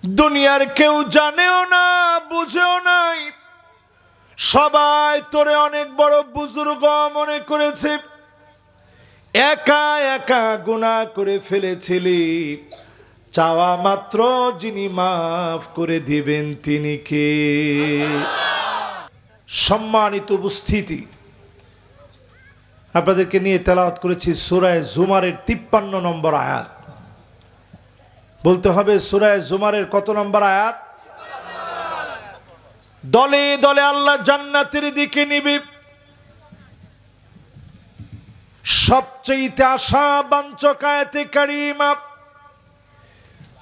দুনিয়ার কেউ জানেও না, বুঝেও নাই। সবাই তোরে অনেক বড় বুজুর্গ মনে করেছে। একা একা গুনাহ করে ফেলেছিলি, চাওয়া মাত্র যিনি মাফ করে দিবেন তিনি কে? সম্মানিত উপস্থিতি, আপনাদেরকে নিয়ে তেলাওয়াত করেছি সূরা জুমারের 53 নম্বর আয়াত। বলতে হবে সূরা জুমারের কত নম্বর আয়াত? দলে দলে আল্লাহ জান্নাতের দিকে নিবে। সবচেয়ে আশাবাঞ্ছক আয়াতে কারিমা,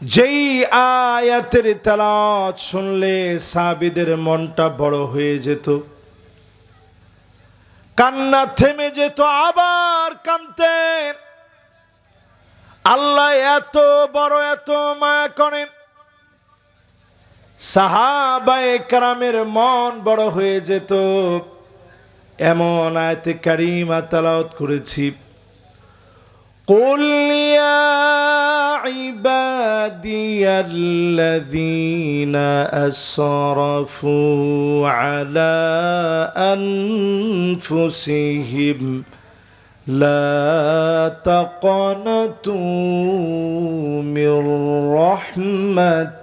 যেই আয়াতের তেলাওয়াত শুনলে সাহাবীদের মনটা বড় হয়ে যেত, কান্না থেমে যেত, আবার কাঁদতেন। আল্লাহ এত বড়, এত মায়া করেন। সাহাবায়ে কেরামের মন বড় হয়ে যেত। এমন আয়াতে কারিমা তেলাওয়াত করেছি। কুল ইয়া ইবাদিয়াল্লাযীনা আসরাফু আলা আনফুসিহিম লা তাকনাতু মির রাহমাতিল্লাহ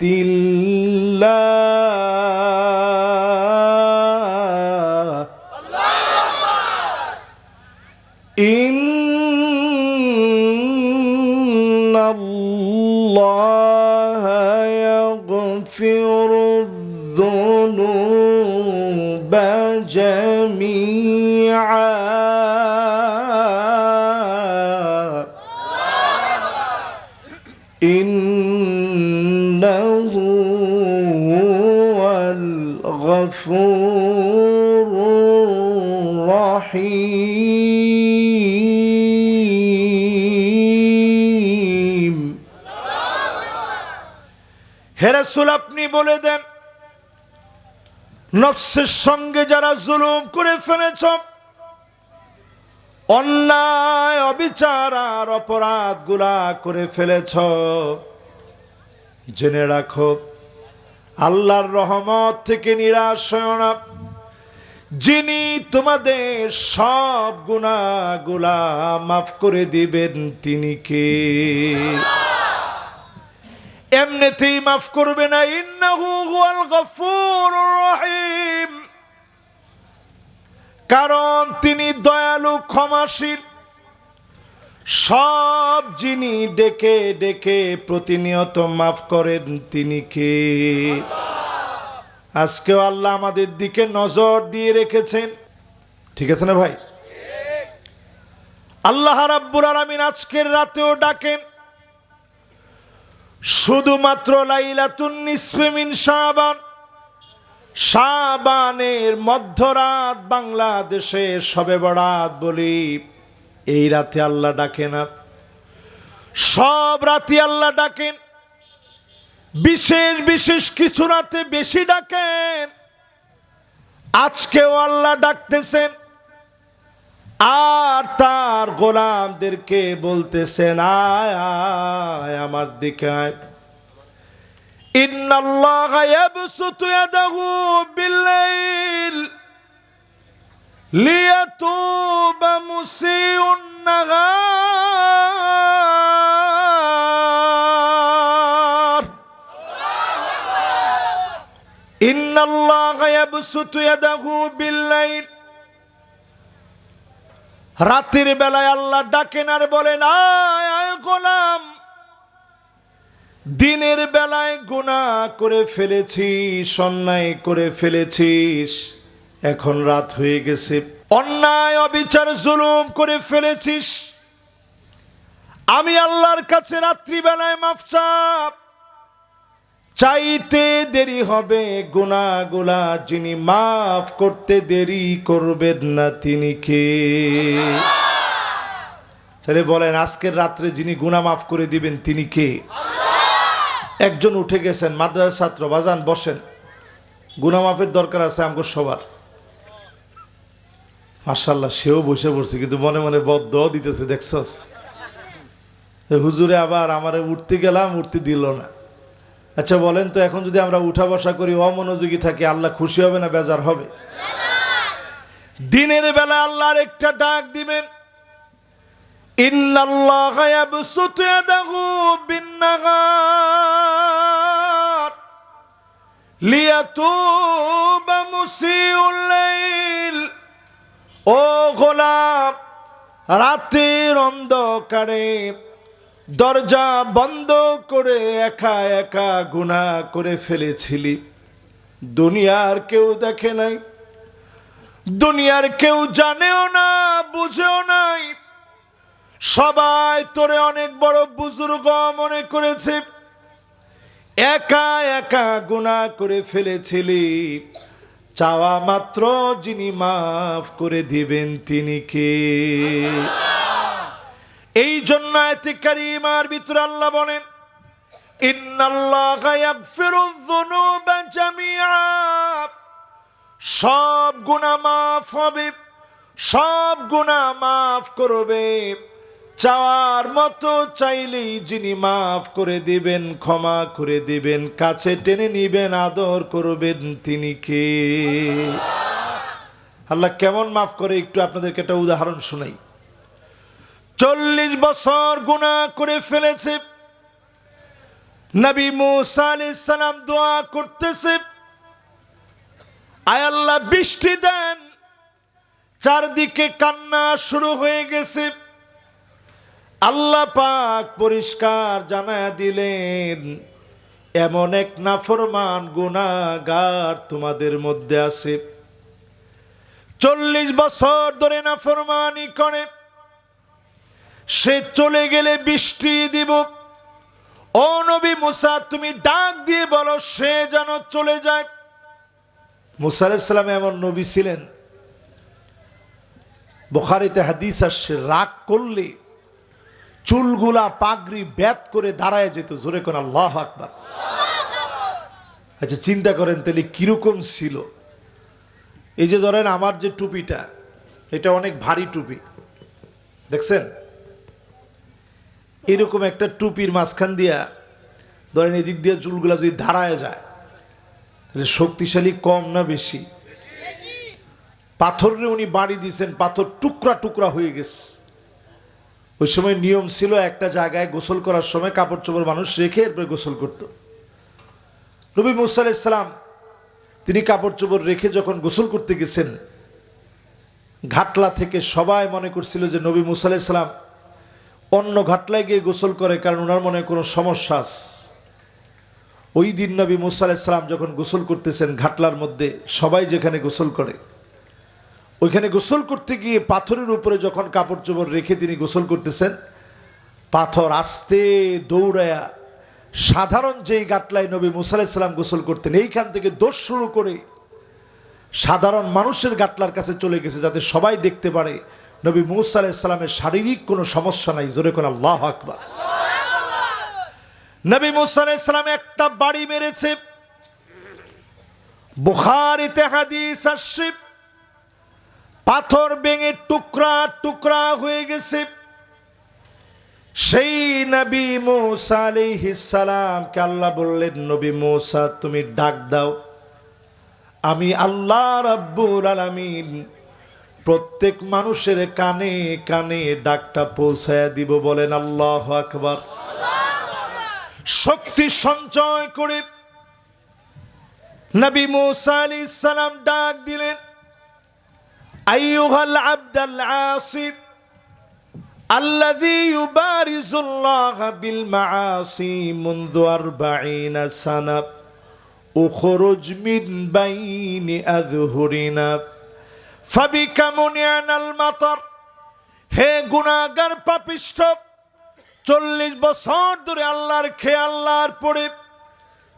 ইন্নাল্লাহা ইয়াগফিরুয-যুনুবা জামিআ ইন্নাহু হুয়াল গফুরুর রহিম। হে রাসূল, আপনি বলে দেন, নফসের সঙ্গে যারা জুলুম করে ফেলেছ, অন্যায় অবিচার আর অপরাধ গুলা করে ফেলেছ, জেনে রাখো আল্লাহর রহমত থেকে নিরাশ হয়ো না। যিনি তোমাদের সব গুনাহগুলা মাফ করে দিবেন তিনি কে? এমনিতেই মাফ করবে না। ইন্নাহু হুয়াল গফুরুর রহিম, কারণ তিনি দয়ালু, ক্ষমাশীল। সব যিনি ডেকে ডেকে প্রতিনিয়ত মাফ করেন তিনি কে? আজকেও আল্লাহ আমাদের দিকে নজর দিয়ে রেখেছেন। ঠিক আছে না ভাই? আল্লাহ রাব্বুল আলামিন আজকের রাতেও ডাকেন। শুধুমাত্র লাইলাতুন নিসফে মিন শাবান, শাবানের মধ্যরাত, বাংলাদেশে শবে বরাত বলি, এই রাতে আল্লাহ ডাকে না। সব রাতে আল্লাহ ডাকেন, বিশেষ বিশেষ কিছু রাতে বেশি ডাকেন। আজকেও আল্লাহ ডাকতেছেন আর তার গোলামদেরকে বলতেছেন, আয় আয় আমার দিকে আয়। ইন্নাল্লাহা ইয়াবসুতু ইয়াদাহু বিল-লাইল লিয়াতুবা মুসিউন নাহার। ইন্নাল্লাহা ইয়াবসুতু ইয়াদাহু বিল-লাইল, রাতের বেলায় আল্লাহ ডাকেন আর বলেন, আয় আয় গোলাম, দিনের বেলায় গুনাহ করে ফেলেছিস, অন্যায় করে ফেলেছিস, এখন রাত হয়ে গেছে, অন্যায় অবিচার জুলুম করে ফেলেছিস, আমি আল্লাহর কাছে রাত্রিবেলায় মাফ চাইতে দেরি হবে। গুনাহগুলা যিনি মাফ করতে দেরি করবেন না তিনি কে? তাহলে বলেন, আজকের রাত্রে যিনি গুনাহ মাফ করে দিবেন তিনি কে? একজন উঠে গেছেন, মাদ্রাসার ছাত্র, বাজান বসেন, গুনাহ মাফের দরকার আছে আমগো সবার। মাশাআল্লাহ, সেও বসে পড়ছে, কিন্তু মনে মনে বদদোয়া দিতেছে, দেখছস হুজুরে আবার আমারে উঠতে গেলাম, উঠতে দিল না। আচ্ছা বলেন তো, এখন যদি আমরা উঠা বসা করি, অমনোযোগী থাকি, আল্লাহ খুশি হবে না বেজার হবে? দিনের বেলা আল্লাহর একটা ডাক দিবেন, ইন্নাল্লাহা ইয়াবসুতু ইয়াদাহু বিন-নাহার লিয়াতুবা মুসিউল লাইল। ও গোলাম, রাতের অন্ধকারে দরজা বন্ধ করে একা একা গুনাহ করে ফেলেছিলি, দুনিয়ার কেউ দেখে নাই, দুনিয়ার কেউ জানেও না, বুঝেও নাই, সবাই তোরে অনেক বড় বুজুর্গ মনে করেছে, একা একা গুনাহ করে ফেলেছিলি, চাওয়া মাত্র যিনি মাফ করে দিবেন তিনি কে? এই জন্য আয়াতে কারিমার ভিতরে আল্লাহ বলেন, ইন্নাল্লাহা ইয়াগফিরুয যুনুবা জামিআ। সব গুনাহ মাফ হবে, সব গুনাহ মাফ করবে, চাওয়ার মতো চাইলেই যিনি মাফ করে দিবেন, ক্ষমা করে দিবেন, কাছে টেনে নিবেন, আদর করবেন তিনি কে? আল্লাহ কেমন মাফ করে একটু আপনাদেরকে একটা উদাহরণ শোনাই। 40 বছর গুনাহ করে ফেলেছে, নবী মুসা আলাইহিস সালাম দোয়া করতেছে, আয় আল্লাহ বৃষ্টি দেন, চারদিকে কান্না শুরু হয়ে গেছে। আল্লাহ পাক পরিষ্কার জানায়া দিলেন, এমন এক নাফরমান গুনাহগার তোমাদের মধ্যে আছে, 40 বছর ধরে নাফরমানি করে, সে চলে গেলে বৃষ্টি দিব। ও নবী মুসা, তুমি ডাক দিয়ে বলো সে যেন চলে যায়। মুসা আলাইহিস সালাম এমন নবী ছিলেন, বুখারীতে হাদিস আসছে, রাগ করলে চুলগুলা পাগড়ি ব্যাত করে দাঁড়ায় যেত। জোরে কোন আল্লাহু আকবার। আচ্ছা চিন্তা করেন তাহলে কিরকম ছিল। এই যে ধরেন আমার যে টুপিটা, এটা অনেক ভারী টুপি, দেখছেন? এরকম একটা টুপির মাঝখান দিয়া ধরেন এদিক দিয়ে চুলগুলা যদি দাঁড়ায় যায়, তাহলে শক্তিশালী কম না বেশি? পাথরে উনি বাড়ি দিয়েছেন, পাথর টুকরা টুকরা হয়ে গেছে। ওই সময় নিয়ম ছিল একটা জায়গায় গোসল করার সময় কাপড় চোপড় মানুষ রেখে এরপরে গোসল করত। নবী মুসা আলাইহিস সালাম তিনি কাপড় চোপড় রেখে যখন গোসল করতে গেছেন, ঘাটলা থেকে সবাই মনে করছিল যে নবী মুসা আলাইহিস সালাম অন্য ঘাটলায় গিয়ে গোসল করে, কারণ ওনার মনে কোনো সমস্যা আছে। ওই দিন নবী মুসা আলাইহিস সালাম যখন গোসল করতেছেন ঘাটলার মধ্যে, সবাই যেখানে গোসল করে ওইখানে গোসল করতে গিয়ে পাথরের উপরে যখন কাপড় চোপড় রেখে তিনি গোসল করতেছেন, পাথর আস্তে দৌড়ায়া সাধারণ যেই ঘাটলায় নবী মুসা আলাইহিস সালাম গোসল করতেন এইখান থেকে দৌড় শুরু করে সাধারণ মানুষের ঘাটলার কাছে চলে গেছে, যাতে সবাই দেখতে পারে নবী মুসা আলাইহিস সালামের শারীরিক কোনো সমস্যা নাই। জোরে কোন আল্লাহু আকবার। নবী মুসা আলাইহিস সালাম একটা বাড়ি মেরেছে, বুখারীতে হাদিস আসছে, পাথর ভেঙে টুকরা টুকরা হয়ে গেছে। সেই নবী মুসা আলাইহিস সালামকে আল্লাহ বললেন, নবী মুসা তুমি ডাক দাও, আমি আল্লাহ রাব্বুল আলামিন প্রত্যেক মানুষের কানে কানে ডাকটা পৌঁছায়া দিব। বলেন আল্লাহু আকবার। শক্তি সঞ্চয় করে নবী মুসা আলাইহিস সালাম ডাক দিলেন, আইয়ুহাল আবদাল আসিফ আল্লাযী ইউবারিজুল্লাহ বিল মাআসি মুনযু 40 সানা উখরুজ মিন বাইনি আযহুরিনা ফাবিকা মুনিয়ানাল মাতার। হে গুনাহগার পাপিষ্ঠ, 40 বছর ধরে আল্লাহর খেয়ে আল্লাহর পড়ে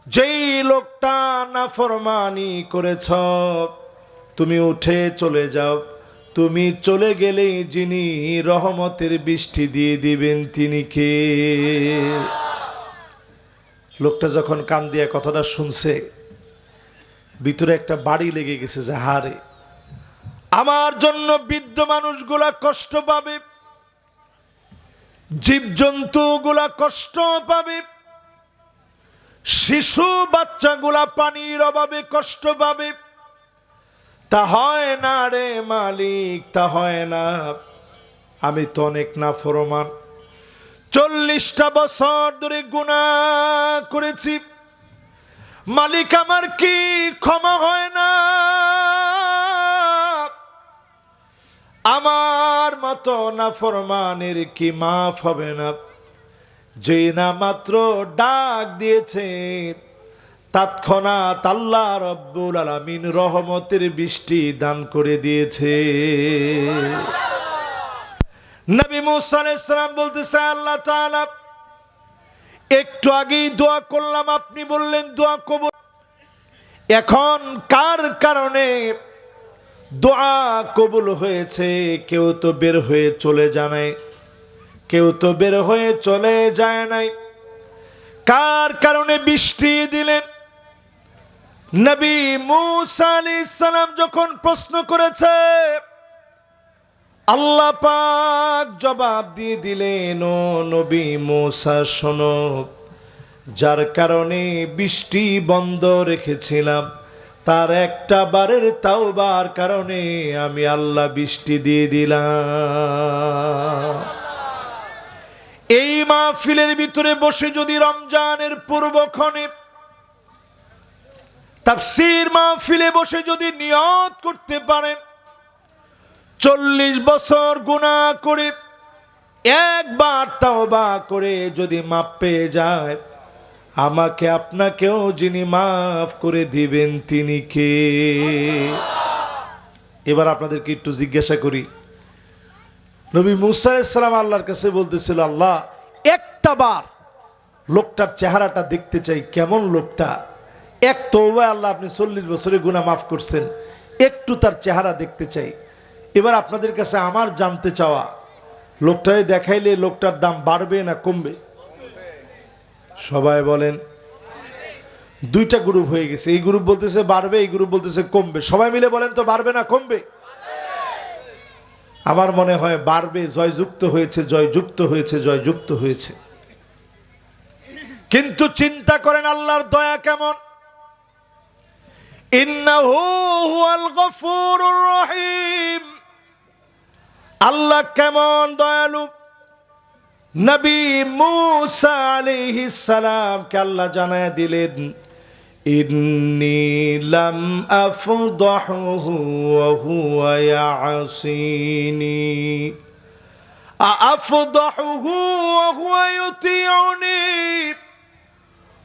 যেই লোকটা নাফরমানি করেছ, তুমি উঠে চলে যাও, তুমি চলে গেলেই যিনি রহমতের বৃষ্টি দিয়ে দিবেন তিনি কে? লোকটা যখন কান দিয়ে কথাটা শুনছে, ভিতরে একটা বাড়ি লেগে গেছে যে হারে আমার জন্য বৃদ্ধ মানুষগুলা কষ্ট পাবে, জীবজন্তু গুলা কষ্ট পাবে, শিশু বাচ্চাগুলা পানির অভাবে কষ্ট পাবে, তা হয় না রে মালিক, তা হয় না। আমি তো অনেক নাফরমান, 40টা বছর ধরে গুনাহ করেছি, মালিক আমার কি ক্ষমা হয় না? আমার মতো নাফরমানের কি মাফ হবে না? যে না মাত্র ডাক দিয়েছে, তৎক্ষণাৎ আল্লাহ রব্বুল আলামিন রহমতের বৃষ্টি দান করে দিয়েছে। নবী মুসা আলাইহিস সালাম বলতেছে, আল্লাহ তাআলা একটু আগেই দোয়া করলাম, আপনি বললেন দোয়া কবুল। এখন কার কারণে দোয়া কবুল হয়েছে? কেউ তো বের হয়ে চলে যায় নাই, কেউ তো বের হয়ে চলে যায় নাই। কার কারণে বৃষ্টি দিলেন? নবী মুসা আলাইহিস সালাম যখন প্রশ্ন করেছে, আল্লাহ পাক জবাব দিয়ে দিলেন, ও নবী মুসা শোনো, যার কারণে বৃষ্টি বন্ধ রেখেছিলাম তার একটা বারের তাওবার কারণে আমি আল্লাহ বৃষ্টি দিয়ে দিলাম। এই মাহফিলের ভিতরে বসে যদি রমজানের পূর্বক্ষণে তাফসীর মাহফিলে বসে যদি নিয়ত করতে পারেন, 40 বছর গুনাহ করে একবার তাওবা করে যদি মাপ পেয়ে যায়, আমাকে আপনাকেও যিনি মাফ করে দিবেন তিনি কে? এবার আপনাদেরকে একটু জিজ্ঞাসা করি, নবী মুসা আলাইহিস সালাম আল্লাহর কাছে বলতেছিল, আল্লাহ একটা বার লোকটার চেহারাটা দেখতে চাই, কেমন লোকটা। এক তওবা আল্লাহ আপনি 40 বছরের গুনাহ মাফ করছেন, একটু তার চেহারা দেখতে চাই। এবার আপনাদের কাছে আমার জানতে চাওয়া, লোকটারে দেখাইলে লোকটার দাম বাড়বে না কমবে? সবাই বলেন। দুইটা গ্রুপ হয়ে গেছে, এই গ্রুপ বলতেছে বাড়বে, এই গ্রুপ বলতেছে কমবে। সবাই মিলে বলেন তো, বাড়বে না কমবে? আমার মনে হয় বাড়বে। জয়যুক্ত হয়েছে, জয়যুক্ত হয়েছে, জয়যুক্ত হয়েছে। কিন্তু চিন্তা করেন আল্লাহর দয়া কেমন। ইন্নাহু হুয়াল গফুরুর রহিম। আল্লাহ কেমন দয়ালু। নবী মুসা আলাইহিস সালামকে আল্লাহ জানায়া দিলেন, ইন্নী লাম আফদাহু ওয়া হুয়া ইয়াসিনি আফদাহু ওয়া হুয়া ইউতিউনি।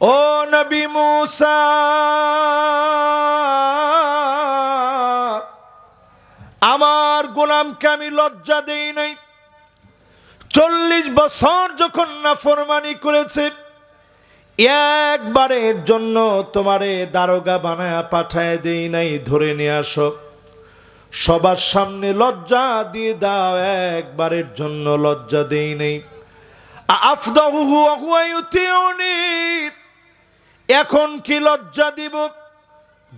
ও নবী মুসা, আমার গোলামকে আমি লজ্জা দেই নাই। 40 বছর যখন নাফরমানি করেছে, একবারের জন্য তোমারে দারোগা বানায়া পাঠায় দেই নাই, ধরে নিয়ে আসো, সবার সামনে লজ্জা দিয়ে দাও, একবারের জন্য লজ্জা দেই নাই। আফদাহু ওয়া হুয়া ইউতিউনি। এখন কি লজ্জা দিব?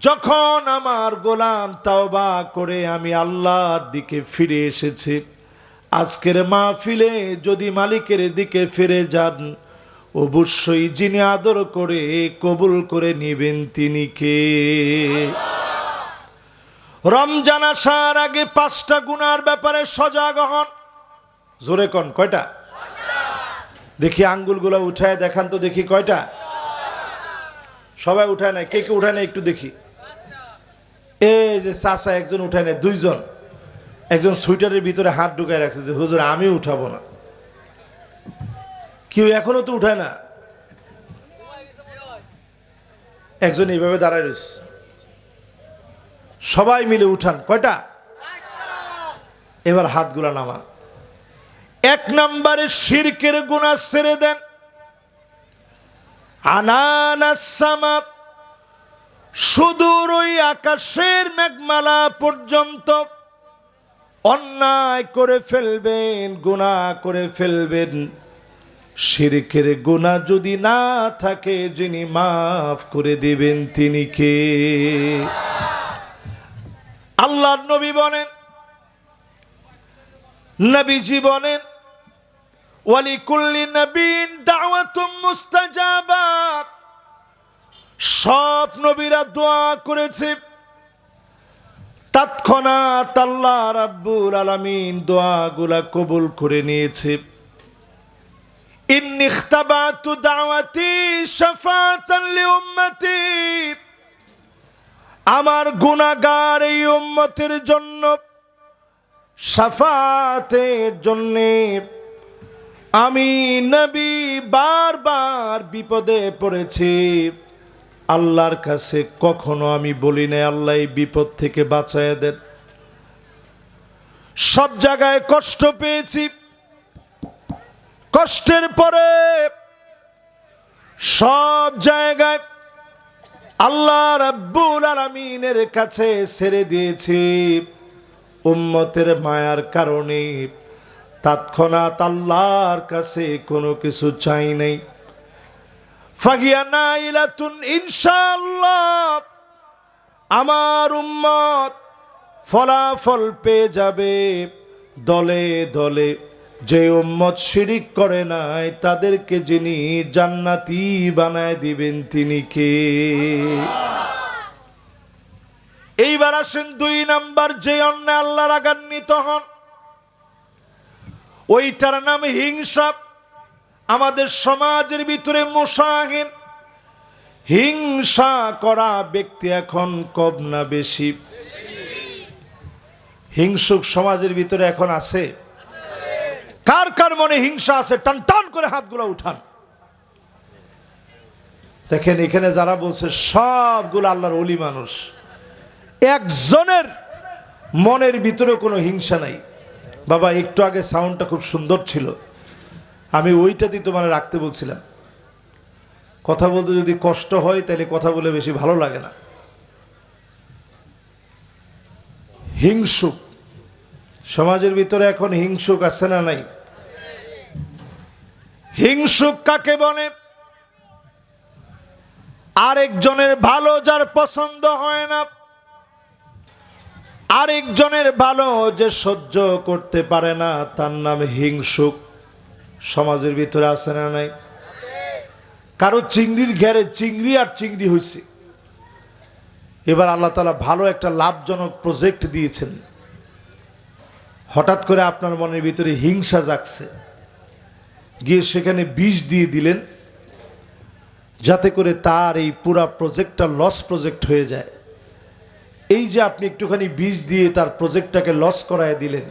যখন আমার গোলাম তাওবা করে আমি আল্লাহর দিকে ফিরে এসেছি। আজকের মাহফিলে যদি মালিকের দিকে ফিরে যান, অবশ্যই যিনি আদর করে কবুল করে নেবেন তিনি কে? রমজান আসার আগে 5টা গুনার ব্যাপারে সজাগ হন। জোরে কোন কয়টা? দেখি আঙ্গুলগুলো উঠায় দেখান তো, দেখি কয়টা। সবাই উঠায় নাই, কে কে উঠায় নাই একটু দেখি। এই যে চাচা একজন উঠায় নাই, 2 জন। একজন সুইটারের ভিতরে হাত ঢুকায় রাখছে যে হুজুর আমি উঠাবো না। কেউ এখনো তো উঠায় না। একজন এইভাবে দাঁড়ায় রয়েছে। সবাই মিলে উঠান। কয়টা? এবার হাতগুলা নামান। 1 নম্বরে শিরকের গুনাহ ছেড়ে দেন। আনানাস সামা, সুদূর ওই আকাশের মেঘমালা পর্যন্ত অন্যায় করে ফেলবেন, গুনাহ করে ফেলবেন। শিরকের গুনাহ যদি না থাকে, যিনি মাফ করে দিবেন তিনি কে? আল্লাহর নবী বলেন, নবীজি বলেন, ওয়ালিকুল্লি নবীন দাওয়াতুম মুস্তাজাবা। সব নবীরা দোয়া করেছে, তৎক্ষণাৎ আল্লাহ রাব্বুল আলামিন দোয়াগুলা কবুল করে নিয়েছে। ইন্নী ইখতাবাতু দাওয়াতি শাফাআতান লিউম্মতি, আমার গুনাহগার এই উম্মতের জন্য শাফাতের জন্য আমি নবী বারবার বিপদে পড়েছি। আল্লাহর কাছে কখনো আমি বলি না আল্লাহ এই বিপদ থেকে বাঁচায় দেন। সব জায়গায় কষ্ট পেয়েছি, কষ্টের পরে সব জায়গায় আল্লাহ রাব্বুল আলামিনের কাছে ছেড়ে দিয়েছি। উম্মতের মায়ার কারণে তৎক্ষণাৎ আল্লাহর কাছে কোনো কিছু চাই নাই। ফাগিয়া নাইলাতুন ইনশাআল্লাহ, আমার উম্মত ফলাফল পেয়ে যাবে দলে দলে। যে উম্মত শিরিক করে নাই তাদেরকে যিনি জান্নাতি বানায় দিবেন তিনি কে? এইবার আসেন 2 নাম্বার, যে অন্যায় আল্লাহ রাগান্বিত হন ওইটার নাম হিংসা। আমাদের সমাজের ভিতরে মুশাহিন হিংসা করা ব্যক্তি এখন কম না বেশি? হিংসুক সমাজের ভিতরে এখন আছে? কার কার মনে হিংসা আছে টান টান করে হাতগুলো উঠান। দেখেন এখানে যারা বলছে সবগুলো আল্লাহর ওলি মানুষ, একজনের মনের ভিতরে কোনো হিংসা নাই। বাবা একটু আগে সাউন্ডটা খুব সুন্দর ছিল, আমি ওইটাতেই তোমার রাখতে বলছিলাম। কথা বলতে যদি কষ্ট হয় তাহলে কথা বলে বেশি ভালো লাগে না। হিংসুক সমাজের ভিতরে এখন হিংসুক আছে না নাই? হিংসুক কাকে বলে? আরেকজনের ভালো যার পছন্দ হয় না, আরেকজনের ভালো যে সহ্য করতে পারে না, তার নাম হিংসুক। সমাজের ভিতরে আছে না নাই? কারো চিংড়ির ঘেরে চিংড়ি আর চিংড়ি হয়েছে। এবার আল্লাহ তাআলা ভালো একটা লাভজনক প্রজেক্ট দিয়েছেন, হঠাৎ করে আপনার মনের ভিতরে হিংসা জাগছে, গিয়ে সেখানে বিষ দিয়ে দিলেন যাতে করে তার এই পুরা প্রজেক্টটা লস প্রজেক্ট হয়ে যায়। এই যে আপনি একটুখানি বিষ দিয়ে তার প্রজেক্টটাকে লস করায় দিলেন,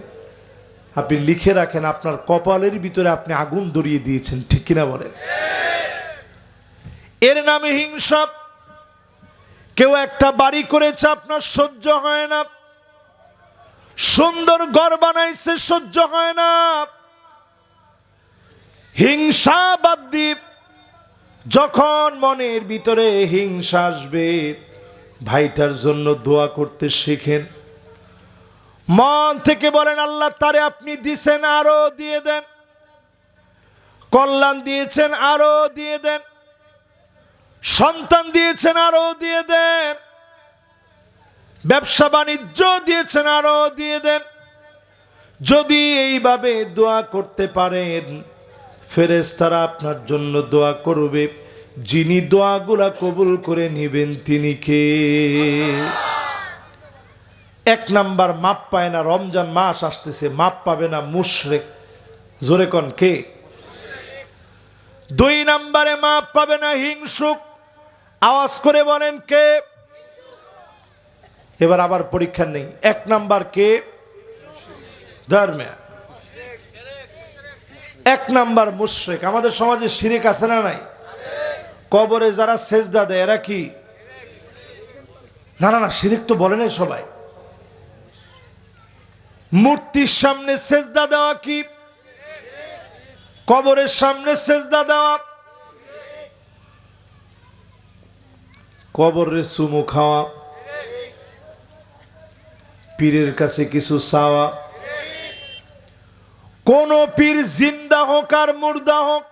আপনি লিখে রাখেন আপনার কপালের ভিতরে আপনি আগুন ধরিয়ে দিয়েছেন। ঠিক কিনা বলেন? এর নামে হিংসা। কেউ একটা বাড়ি করেছে আপনার সহ্য হয় না, সুন্দর ঘর বানাইছে সহ্য হয় না, হিংসা বাদ দিয়ে যখন মনের ভিতরে হিংসা আসবে ভাইটার জন্য দোয়া করতে শিখেন। মন থেকে বলেন আল্লাহ তারে আপনি দিছেন আরো দিয়ে দেন, কল্যাণ দিয়েছেন আরো দিয়ে দেন, সন্তান দিয়েছেন আরো দিয়ে দেন, ব্যবসা বাণিজ্য দিয়েছেন আরো দিয়ে দেন। যদি এইভাবে দোয়া করতে পারেন ফেরেশতারা আপনার জন্য দোয়া করবে। যিনি দোয়াগুলা কবুল করে নেবেন তিনি কে? 1 নাম্বার মাপ পায় না, রমজান মাস আসতেছে মাপ পাবে না মুশরিক। জোরে কোন কে? 2 নাম্বারে মাপ পাবে না হিংসুক। আওয়াজ করে বলেন কে? এবার আবার পরীক্ষা নেই। 1 নাম্বার কে? ধর্মে 1 নাম্বার মুশরিক। আমাদের সমাজে শিরিক আছে না নাই? কবরে যারা সেজদা দেয় এরা কি? না না না, শিরিক তো বলে নাই সবাই। মূর্তির সামনে সেজদা দেওয়া কি? কবরের সামনে সেজদা দেওয়া, কবরের চুমু খাওয়া, পীরের কাছে কিছু চাওয়া। কোন পীর জিন্দা হোক আর মুর্দা হোক,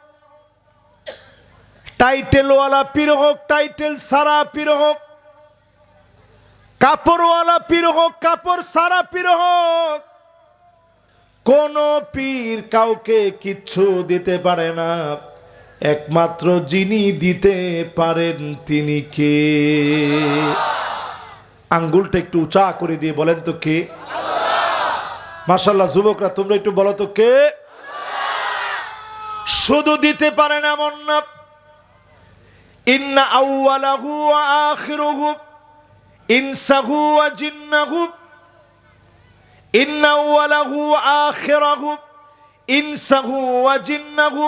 টাইটেলওয়ালা পীর হোক টাইটেল সারা পীর হোক, কাপড়ওয়ালা পীর হোক কাপড় সারা পীর হোক, কোন পীর কাউকে কিচ্ছু দিতে পারে না। একমাত্র যিনি দিতে পারেন তিনি কে? আঙ্গুলটা একটু উঁচা করে দিয়ে বলেন তো কে? মাশাআল্লাহ, যুবকরা তোমরা একটু বলো তো কে? শুধু দিতে পারেন এমন না, ইন্না আউওয়ালাহু ওয়া আখিরুহু ইনসাহু ওয়া জিন্নাহু, ইন্না আউওয়ালাহু ওয়া আখিরাহু ইনসাহু ওয়া জিন্নাহু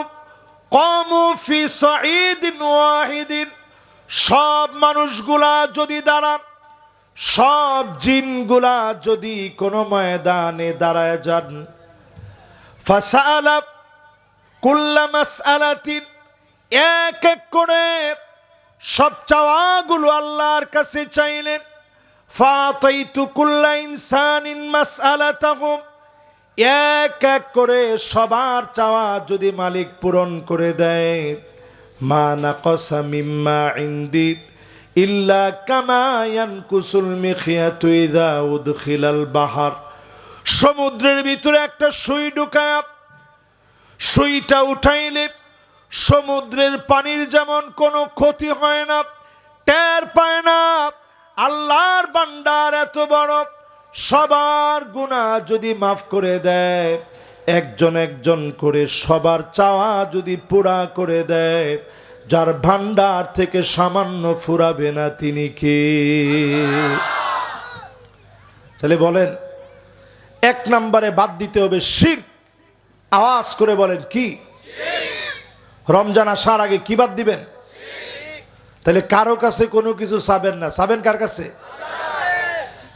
কামু ফি সাঈদিন ওয়াহিদিন। সব মানুষগুলা যদি দাঁড়ান, সব জিনগুলা যদি কোনো ময়দানে দাঁড়ায় যান, ফাসালা কুল্লা মাসআলাতিন, এক এক করে সব চাওয়াগুলো আল্লাহর কাছে চাইলেন, ফাতাইতু কুল্লা ইনসানিন মাসআলাতাহু, এক এক করে সবার চাওয়া যদি মালিক পূরণ করে দেয়, মা নাকাসা মিম্মা ইনদি ইল্লা কামা ইয়ানকুসুল মিখিয়াতু ইযা উদখিলাল বাহর। সমুদ্রের ভিতরে একটা সুই ঢুকায়া সুইটা উঠাইলে সমুদ্রের পানির যেমন কোনো ক্ষতি হয় না, টের পায় না। আল্লাহর ভান্ডার এত বড়, সবার গুনাহ যদি মাফ করে দেয়, একজন একজন করে সবার চাওয়া যদি পুরা করে দেয়, যার ভান্ডার থেকে সামান্য ফুরাবে না তিনি কে? তাহলে বলেন, এক নম্বরে বাদ দিতে হবে শিরক। আওয়াজ করে বলেন কি? রমজান আসার আগে কি বাদ দিবেন? তাহলে কারো কাছে কোনো কিছু চাবেন না। চাবেন কার কাছে?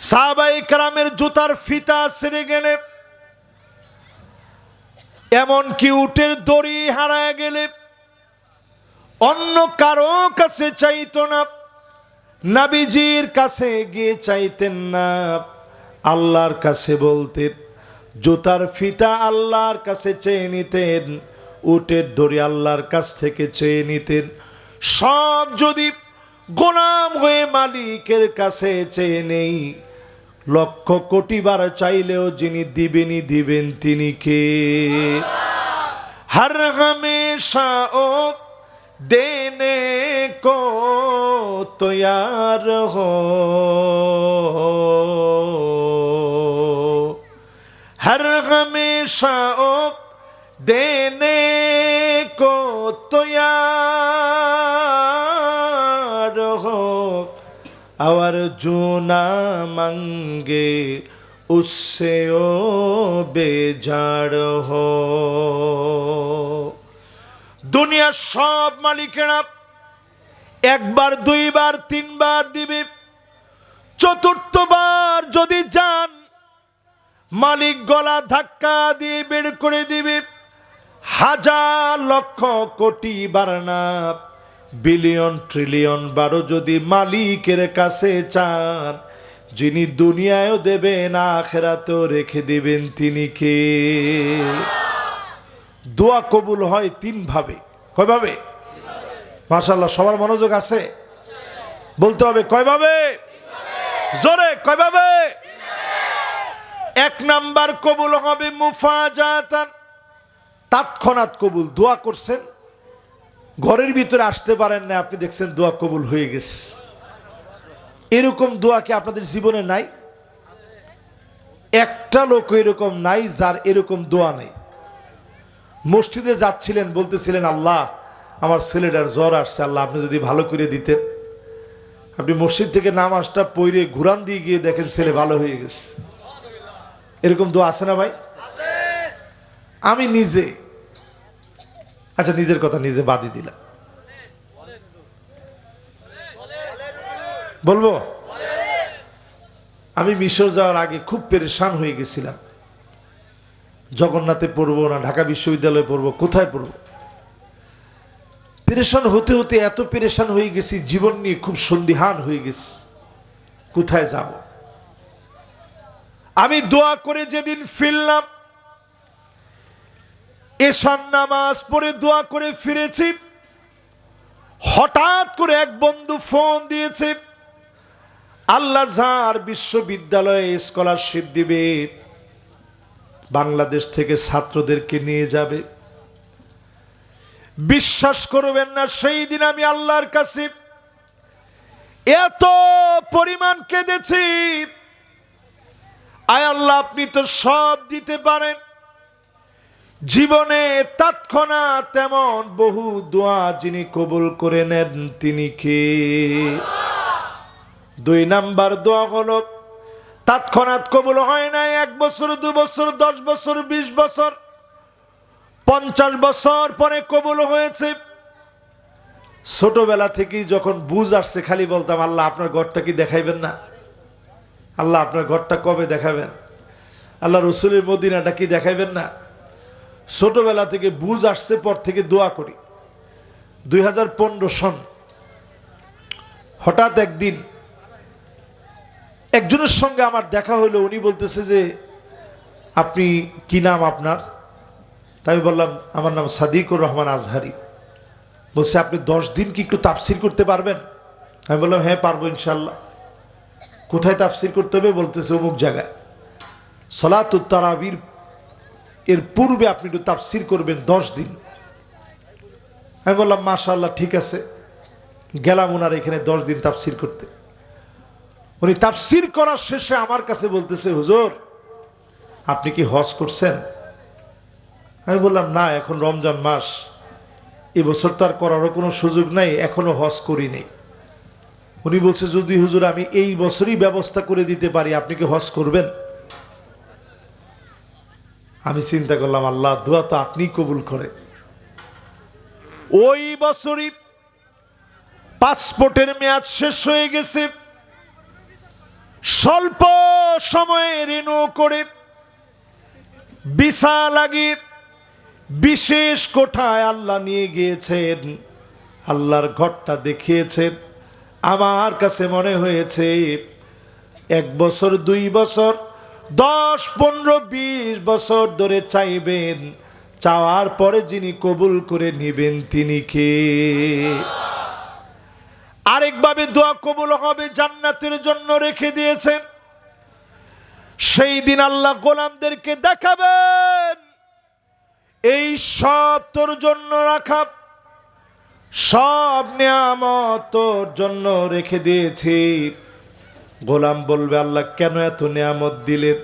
সাহাবায়ে কেরামের জুতার ফিতা ছিঁড়ে গেলে, এমন কি উটের দড়ি হারায় গেলে অন্য কারো কাছে চাইতো না, নবীজির কাছে গিয়ে চাইতেন না, আল্লাহর কাছে বলতেন। জুতার ফিতা আল্লাহর কাছে চেয়ে নিতেন, উটের দড়ি আল্লাহর কাছ থেকে চেয়ে নিতেন। সব যদি গোলাম হয়ে মালিকের কাছে চেয়ে নেই, লক্ষ কোটি বার চাইলেও যিনি দিবেনই দিবেন তিনি কে? হর হমেশা ও দেনে কো তৈয়ার হো, হর হমেশা ও দেনে কো তৈয়ার হো, और जो ना मांगे उससे ओ बेजार हो। দুনিয়ার সব মালিকেরা একবার দুইবার তিনবার দিবে, চতুর্থবার যদি যান মালিক গলা ধাক্কা দিয়ে বের করে দিবে। হাজার লক্ষ কোটি বার না, বিলিয়ন ট্রিলিয়ন বারো যদি মালিকের কাছে চান, যিনি দুনিয়ায়ও দেবেন আখিরাতেও রেখে দিবেন তিনি কে? দোয়া কবুল হয় তিন ভাবে। কয় ভাবে? মাশাআল্লাহ, সবার মনোযোগ আছে, বলতে হবে কয় ভাবে? জোরে কয় ভাবে? এক নাম্বার কবুল হবে মুফাজাতান, তৎক্ষণাৎ কবুল। দোয়া করছেন, ঘরের ভিতরে আসতে পারেন না, আপনি দেখছেন দোয়া কবুল হয়ে গেছে। এরকম দোয়া কি আপনাদের জীবনে নাই? একটা লোক এরকম নাই যার এরকম দোয়া নেই। মসজিদে যাচ্ছিলেন, বলতেছিলেন আল্লাহ আমার ছেলেটার জ্বর আসছে, আল্লাহ আপনি যদি ভালো করে দিতেন। আপনি মসজিদ থেকে নামাজটা পড়ে ঘুরান দিয়ে গিয়ে দেখেন ছেলে ভালো হয়ে গেছে। এরকম দোয়া আছে না ভাই? আমি নিজে, আচ্ছা নিজের কথা নিজে বাদই দিলাম, বলবো আমি মিশর যাওয়ার আগে খুব পেরেশান হয়ে গেছিলাম। জগন্নাথে পড়বো না ঢাকা বিশ্ববিদ্যালয়ে পড়বো, কোথায় পড়বো? পেরেশান হতে হতে এত পেরেশান হয়ে গেছি, জীবন নিয়ে খুব সন্দিহান হয়ে গেছি, কোথায় যাব? আমি দোয়া করে যেদিন ফিরলাম, এশার নামাজ পড়ে দোয়া করে ফিরেছি, হঠাৎ করে এক বন্ধু ফোন দিয়েছে, আল আজহার বিশ্ববিদ্যালয়ে স্কলারশিপ দিবে, বাংলাদেশ থেকে ছাত্রদেরকে নিয়ে যাবে। বিশ্বাস করবেন না, সেই দিন আমি আল্লাহর কাছে এত পরিমাণ কেঁদেছি, আয় আল্লাহ আপনি তো সব দিতে পারেন। জীবনে তৎক্ষণাৎ তেমন বহু দোয়া যিনি কবুল করে নেন তিনি কে? 2 নাম্বার দোয়া হলো তৎক্ষণাৎ কবুল হয় না, 1 বছর 2 বছর 10 বছর 20 বছর 50 বছর পরে কবুল হয়েছে। ছোটবেলা থেকেই যখন বুঝ আসছে খালি বলতাম, আল্লাহ আপনার ঘরটা কি দেখাইবেন না? আল্লাহ আপনার ঘরটা কবে দেখাবেন? আল্লাহ রসুলের মদিনাটা কি দেখাইবেন না? ছোটবেলা থেকে বুঝ আসছে, পর থেকে দোয়া করি। 2015 সন হঠাৎ একদিন একজনের সঙ্গে আমার দেখা হলো। উনি বলতেছে যে আপনি কি নাম আপনার? তাই বললাম আমার নাম সাদিকুর রহমান আজহারি। বলছে আপনি 10 দিন কি একটু তাফসির করতে পারবেন? আমি বললাম হ্যাঁ পারবো ইনশাল্লাহ। কোথায় তাফসির করতে হবে? বলতেছে অমুক জায়গায়, সলাতুত তারাবির এর পূর্বে আপনি একটু তাফসির করবেন 10 দিন। আমি বললাম মাশাআল্লাহ ঠিক আছে। গেলাম ওনার এখানে 10 দিন তাফসির করতে। উনি তাফসির করার শেষে আমার কাছে বলতেছে, হুজুর আপনি কি হজ করছেন? আমি বললাম না, এখন রমজান মাস, এবছর তো আর করারও কোনো সুযোগ নাই, এখনো হজ করি নাই। উনি বলছে যদি হুজুর আমি এই বছরই ব্যবস্থা করে দিতে পারি, আপনি কি হজ করবেন? আমি চিন্তা করলাম আল্লাহ দোয়া তো আপনি কবুল করে। ওই বছরই পাসপোর্টের মেয়াদ শেষ হয়ে গেছে, স্বল্প সময়ে রিনিউ করে ভিসা লাগিয়ে বিশেষ কোঠায় আল্লাহ নিয়ে গিয়েছেন। আল্লাহর ঘরটা দেখিয়েছেন। আমার কাছে মনে হয়েছে 1 বছর 2 বছর 10 15 20 বছর ধরে চাইবেন, চাওয়ার পরে যিনি কবুল করে নেবেন তিনি কে? আরেকভাবে দোয়া কবুল হবে জান্নাতের জন্য রেখে দিয়েছেন। সেই দিন আল্লাহ গোলামদেরকে দেখাবেন এই সব তোর জন্য রাখা, সব নিয়ামত তোর জন্য রেখে দিয়েছি। গোলাম বলবে আল্লাহ কেন এত নিয়ামত দিলেন?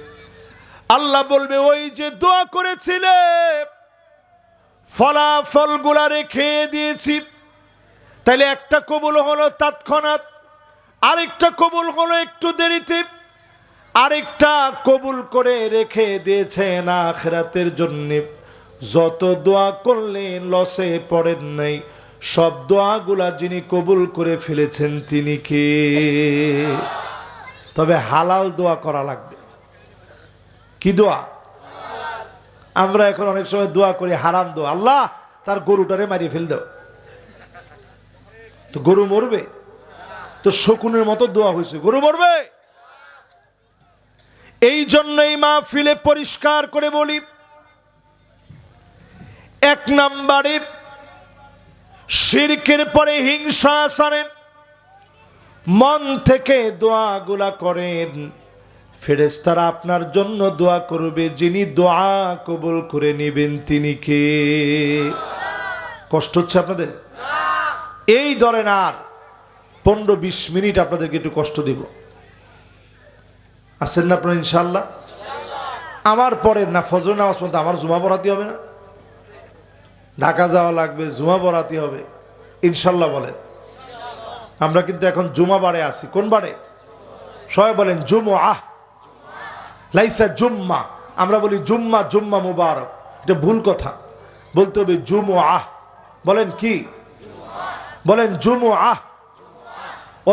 আল্লাহ বলবে ওই যে দোয়া করেছিলে ফলাফলগুলা রেখে দিয়েছি। তাইলে একটা কবুল হলো তৎক্ষণাৎ, আরেকটা কবুল হলো একটু দেরিতে, আরেকটা কবুল করে রেখে দিয়েছেন আখিরাতের জন্য। যত দোয়া করলেন লসে পড়েন নাই, সব দোয়াগুলা যিনি কবুল করে ফেলেছেন তিনি কে? তবে হালাল দোয়া করা লাগবে। কি দোয়া? আমরা এখন অনেক সময় দোয়া করি হারাম দোয়া, আল্লাহ তার গরুটারে মারিয়ে ফেল দাও। তো গরু মরবে? তো শকুনের মতো দোয়া হয়েছে, গরু মরবে? এই জন্যই মাহফিলে পরিষ্কার করে বলি, 1 নম্বরে শিরকের পরে হিংসা ছাড়েন, মন থেকে দোয়াগুলা করেন, ফেরেশতারা আপনার জন্য দোয়া করবে, যিনি দোয়া কবুল করে নেবেন তিনি কে? কষ্ট হচ্ছে আপনাদের? এই ধরেন আর 15-20 মিনিট আপনাদেরকে একটু কষ্ট দেব। আছেন না আপনারা ইনশাআল্লাহ? আমার পরে না ফজর নামাজ পর্যন্ত আমার জুমা পড়াতে হবে না? ঢাকা যাওয়া লাগবে, জুমা পড়াতে হবে ইনশাল্লাহ বলেন। আমরা কিন্তু এখন জুমা বারে আছি। কোন বারে? সবাই বলেন জুমআ, লাইসা জুম্মা। আমরা বলি জুম্মা, জুম্মা মুবারক, এটা ভুল কথা। বলতে হবে জুমআ। বলেন কি? বলেন জুমআ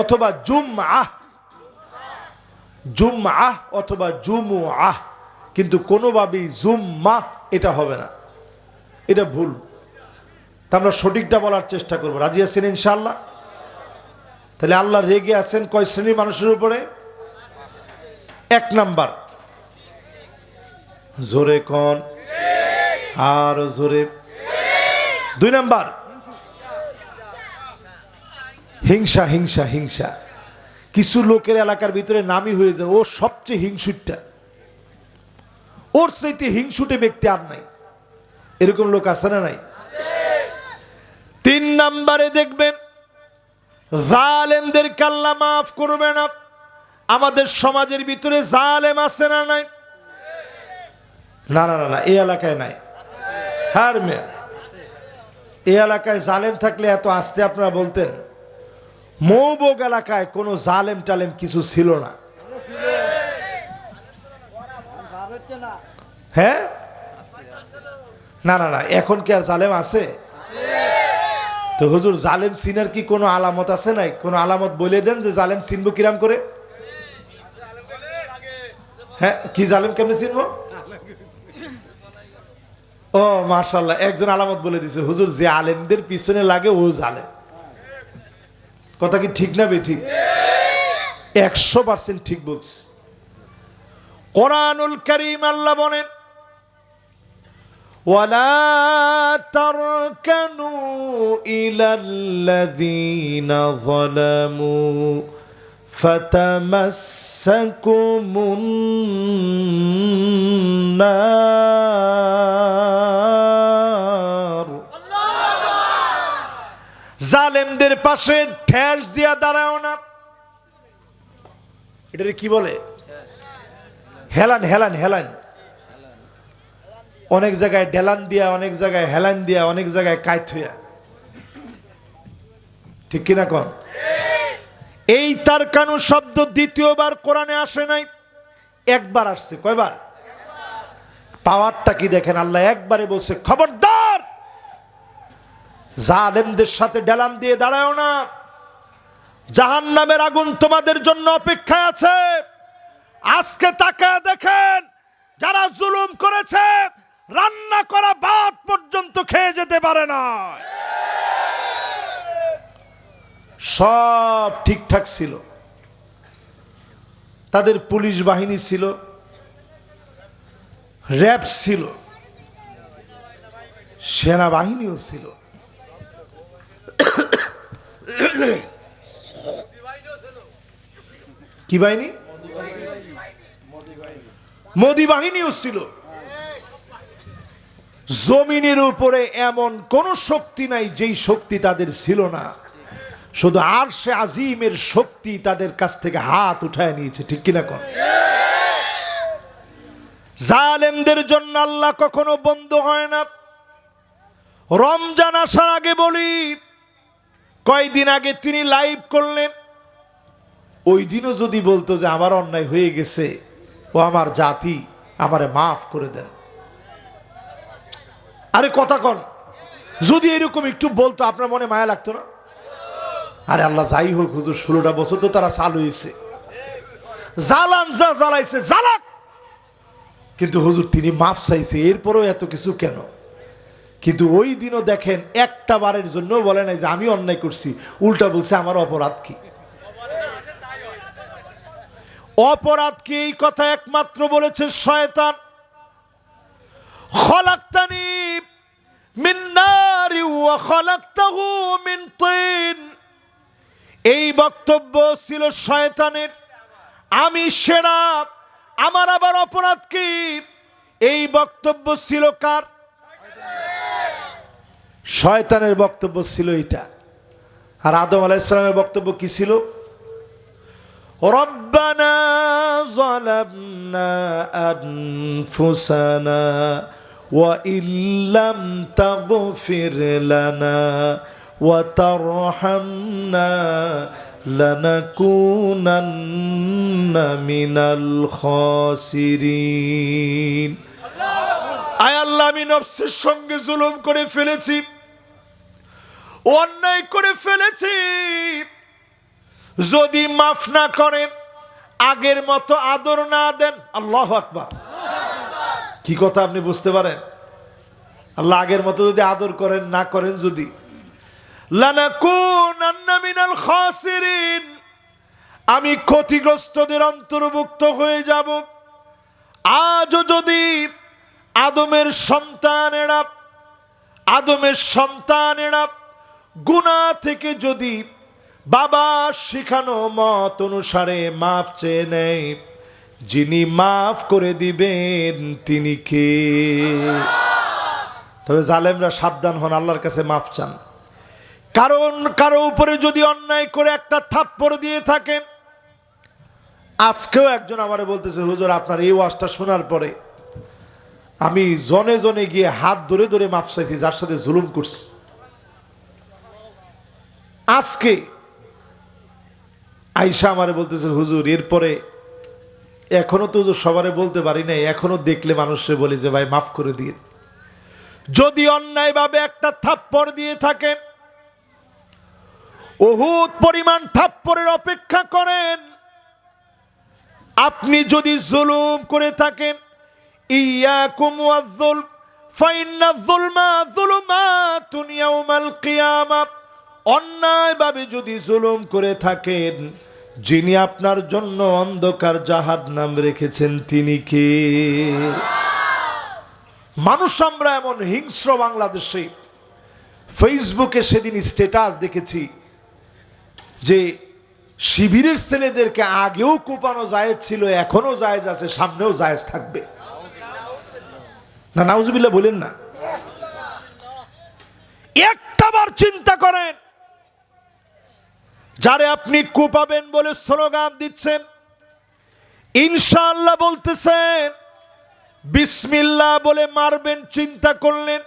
অথবা জুমআ, জুমআ অথবা জুমআ, কিন্তু কোনোভাবেই জুম্মা এটা হবে না, এটা ভুল। তা আমরা সঠিকটা বলার চেষ্টা করব। রাজি আছেন ইনশাআল্লাহ? তাহলে আল্লাহ রেগে আছেন কয় শ্রেণীর মানুষের উপরে? 1 নাম্বার, জোরে কোন আর জোরে। 2 নাম্বার হিংসা, হিংসা, হিংসা। কিছু লোকের এলাকার ভিতরে নামই হয়ে যায় ও সবচেয়ে হিংসুটটা, ওর চাইতে হিংসুটে ব্যক্তি আর নাই। এরকম লোক আছে না নাই? তিন নম্বরে দেখবেন জালেমদেরকে আল্লাহ মাফ করবে না। আমাদের সমাজের ভিতরে জালেম আছে না নাই? না না না, এই এলাকায় নাই। হ্যাঁ মেয়ে, এই এলাকায় জালেম থাকলে এত আস্তে আপনারা বলতেন? মৌবগ এলাকায় কোনো জালেম টালেম কিছু ছিল না। হ্যাঁ, না না না, এখন কি আর জালেম আছে? তো হুজুর, জালেম চিনার কি কোনো আলামত আছে? নাই? কোনো আলামত বলে দেন যে জালেম চিনবো কিরাম করে। হ্যাঁ, কি জালেম কেমনে চিনবো? ও মাশাআল্লাহ, একজন আলামত বলে দিছে হুজুর, যে আলেমদের পিছনে লাগে ও জালেম। কথা কি ঠিক না বেঠিক? 100% ঠিক বলছি। কোরআনুল কারীম আল্লাহ বলেন, ওয়ালা তারকানু ইলাল্লাযীনা যালামু ফাতামাসসাকুমুন নার। জালেমদের পাশে ঠেস দিয়া দাঁড়াও না। এটা কি বলে? হেলান হেলান হেলান। অনেক জায়গায় ডেলান দিয়া, অনেক জায়গায় হেলান দিয়া, অনেক জায়গায় কাইট হইয়া। ঠিক কিনা কোন? এই তারকানু শব্দ দ্বিতীয়বার কোরআনে আসে নাই, একবার আসছে। কয়বার? পাওয়ারটা কি দেখেন, আল্লাহ একবারে বলছে খবরদার জালেমদের সাথে ডেলান দিয়ে দাঁড়াও না, জাহান্নামের আগুন তোমাদের জন্য অপেক্ষায় আছে। আজকে তাকায় দেখেন, যারা জুলুম করেছে রান্না করা ভাত পর্যন্ত খেয়ে যেতে পারে না। সব ঠিকঠাক ছিল, তাদের পুলিশ বাহিনী ছিল, র‍্যাব ছিল, সেনাবাহিনীও ছিল, কি বাহিনী? মোদি বাহিনীও ছিল। জমিনের উপরে এমন কোন শক্তি নাই যেই শক্তি তাদের ছিল না। শুধু আরশে আজিমের শক্তি তাদের কাছ থেকে হাত উঠায় নিয়েছে। ঠিক কিনা কোন? জালেমদের জন্য আল্লাহ কখনো বন্ধ হয় না। রমজান আসার আগে বলি, কয়দিন আগে তিনি লাইভ করলেন, ওই দিনও যদি বলতো যে আমার অন্যায় হয়ে গেছে, ও আমার জাতি, আমারে মাফ করে দেন। আরে কথা কন, যদি এরকম একটু বলতো আপনার মনে মায়া লাগতো না? আরে আল্লাহ যাই হোক হুজুর, 16টা বছর তো তারা চালু হয়েছে, জ্বালান যা জ্বালাইছে জ্বালাক, কিন্তু হুজুর তিনি মাফ চাইছে, এরপরও এত কিছু কেন? কিন্তু ওই দিনও দেখেন একটা বারের জন্য বলে নাই যে আমি অন্যায় করছি, উল্টা বলছে আমার অপরাধ কি। অপরাধ কি? এই কথা একমাত্র বলেছে শয়তান। খলাকতানি মিন নারি ওয়া খলাকতাহু মিন তিন। এই বক্তব্য ছিল শয়তানের। আমি সেরা, আমার আবার অপরাধ কি? এই বক্তব্য ছিল কার? শয়তানের বক্তব্য ছিল এটা। আর আদম আলাইহিস সালামের বক্তব্য কি ছিল? রব্বানা যালামনা আনফুসানা ওয়া ইল্লাম তাগফির লানা ওয়া তারহামনা লানাকুনান্না মিনাল খাসিরিন। আয় আল্লাহ, আমি নফসের সঙ্গে জুলুম করে ফেলেছি, অন্যায় করে ফেলেছি, যদি মাফ না করেন, আগের মতো আদর না দেন। আল্লাহু আকবার। কি কথা আপনি বুঝতে পারেন? আল্লাহ আগের মতো যদি আদর করেন না করেন, যদি লানাকুনান্না মিনাল খাসিরিন, আমি ক্ষতিগ্রস্তদের অন্তর্ভুক্ত হয়ে যাব। আজও যদি আদমের সন্তানেরা গুনাহ থেকে যদি বাবা শিখানো মত অনুসারে মাফ চেয়ে নেয়, যিনি মাফ করে দিবেন তিনি কে? তবে জালেমরা সাবধান হন, আল্লাহর কাছে মাফ চান। কারণ কারো উপরে যদি অন্যায় করে একটা থাপ্পড় দিয়ে থাকেন, আজকেও একজন আমারে বলতেছে, হুজুর আপনার এই ওয়াজটা শোনার পরে আমি জনে জনে গিয়ে হাত ধরে ধরে মাফ চাইছি যার সাথে জুলুম করছি। আজকে আইসা আমারে বলতেছে, হুজুর এরপরে এখনো তো সবারে বলতে পারি নাই, এখনো দেখলে মানুষে বলি যে ভাই মাফ করে দিন। যদি অন্যায়ভাবে একটা থাপ্পড় দিয়ে থাকেন, উহুদ পরিমাণ থাপ্পড়ের অপেক্ষা করেন। আপনি যদি জুলুম করে থাকেন, ইয়াকুম ওয়াজ-যুলম ফাইন্নাজ-যুলমা যুলুমাতুন ইয়াউমাল কিয়ামাহ, অন্যায়ভাবে যদি জুলুম করে থাকেন, যিনি আপনার জন্য অন্ধকার জাহান্নাম রেখেছেন তিনি কে? মানুষ আমরা এমন হিংস্র বাংলাদেশে। ফেসবুকে সেদিন স্ট্যাটাস দেখেছি যে শিবিরের ছেলেদেরকে আগেও কোপানো জায়েজ ছিল, এখনো জায়েজ আছে, সামনেও জায়েজ থাকবে। না নাউজুবিল্লাহ বলেন না। একটাবার চিন্তা করেন, যারে আপনি কোপাবেন বলে স্লোগান দিচ্ছেন, ইনশাআল্লাহ বলতেছেন, বিসমিল্লাহ বলে মারবেন চিন্তা করলেন,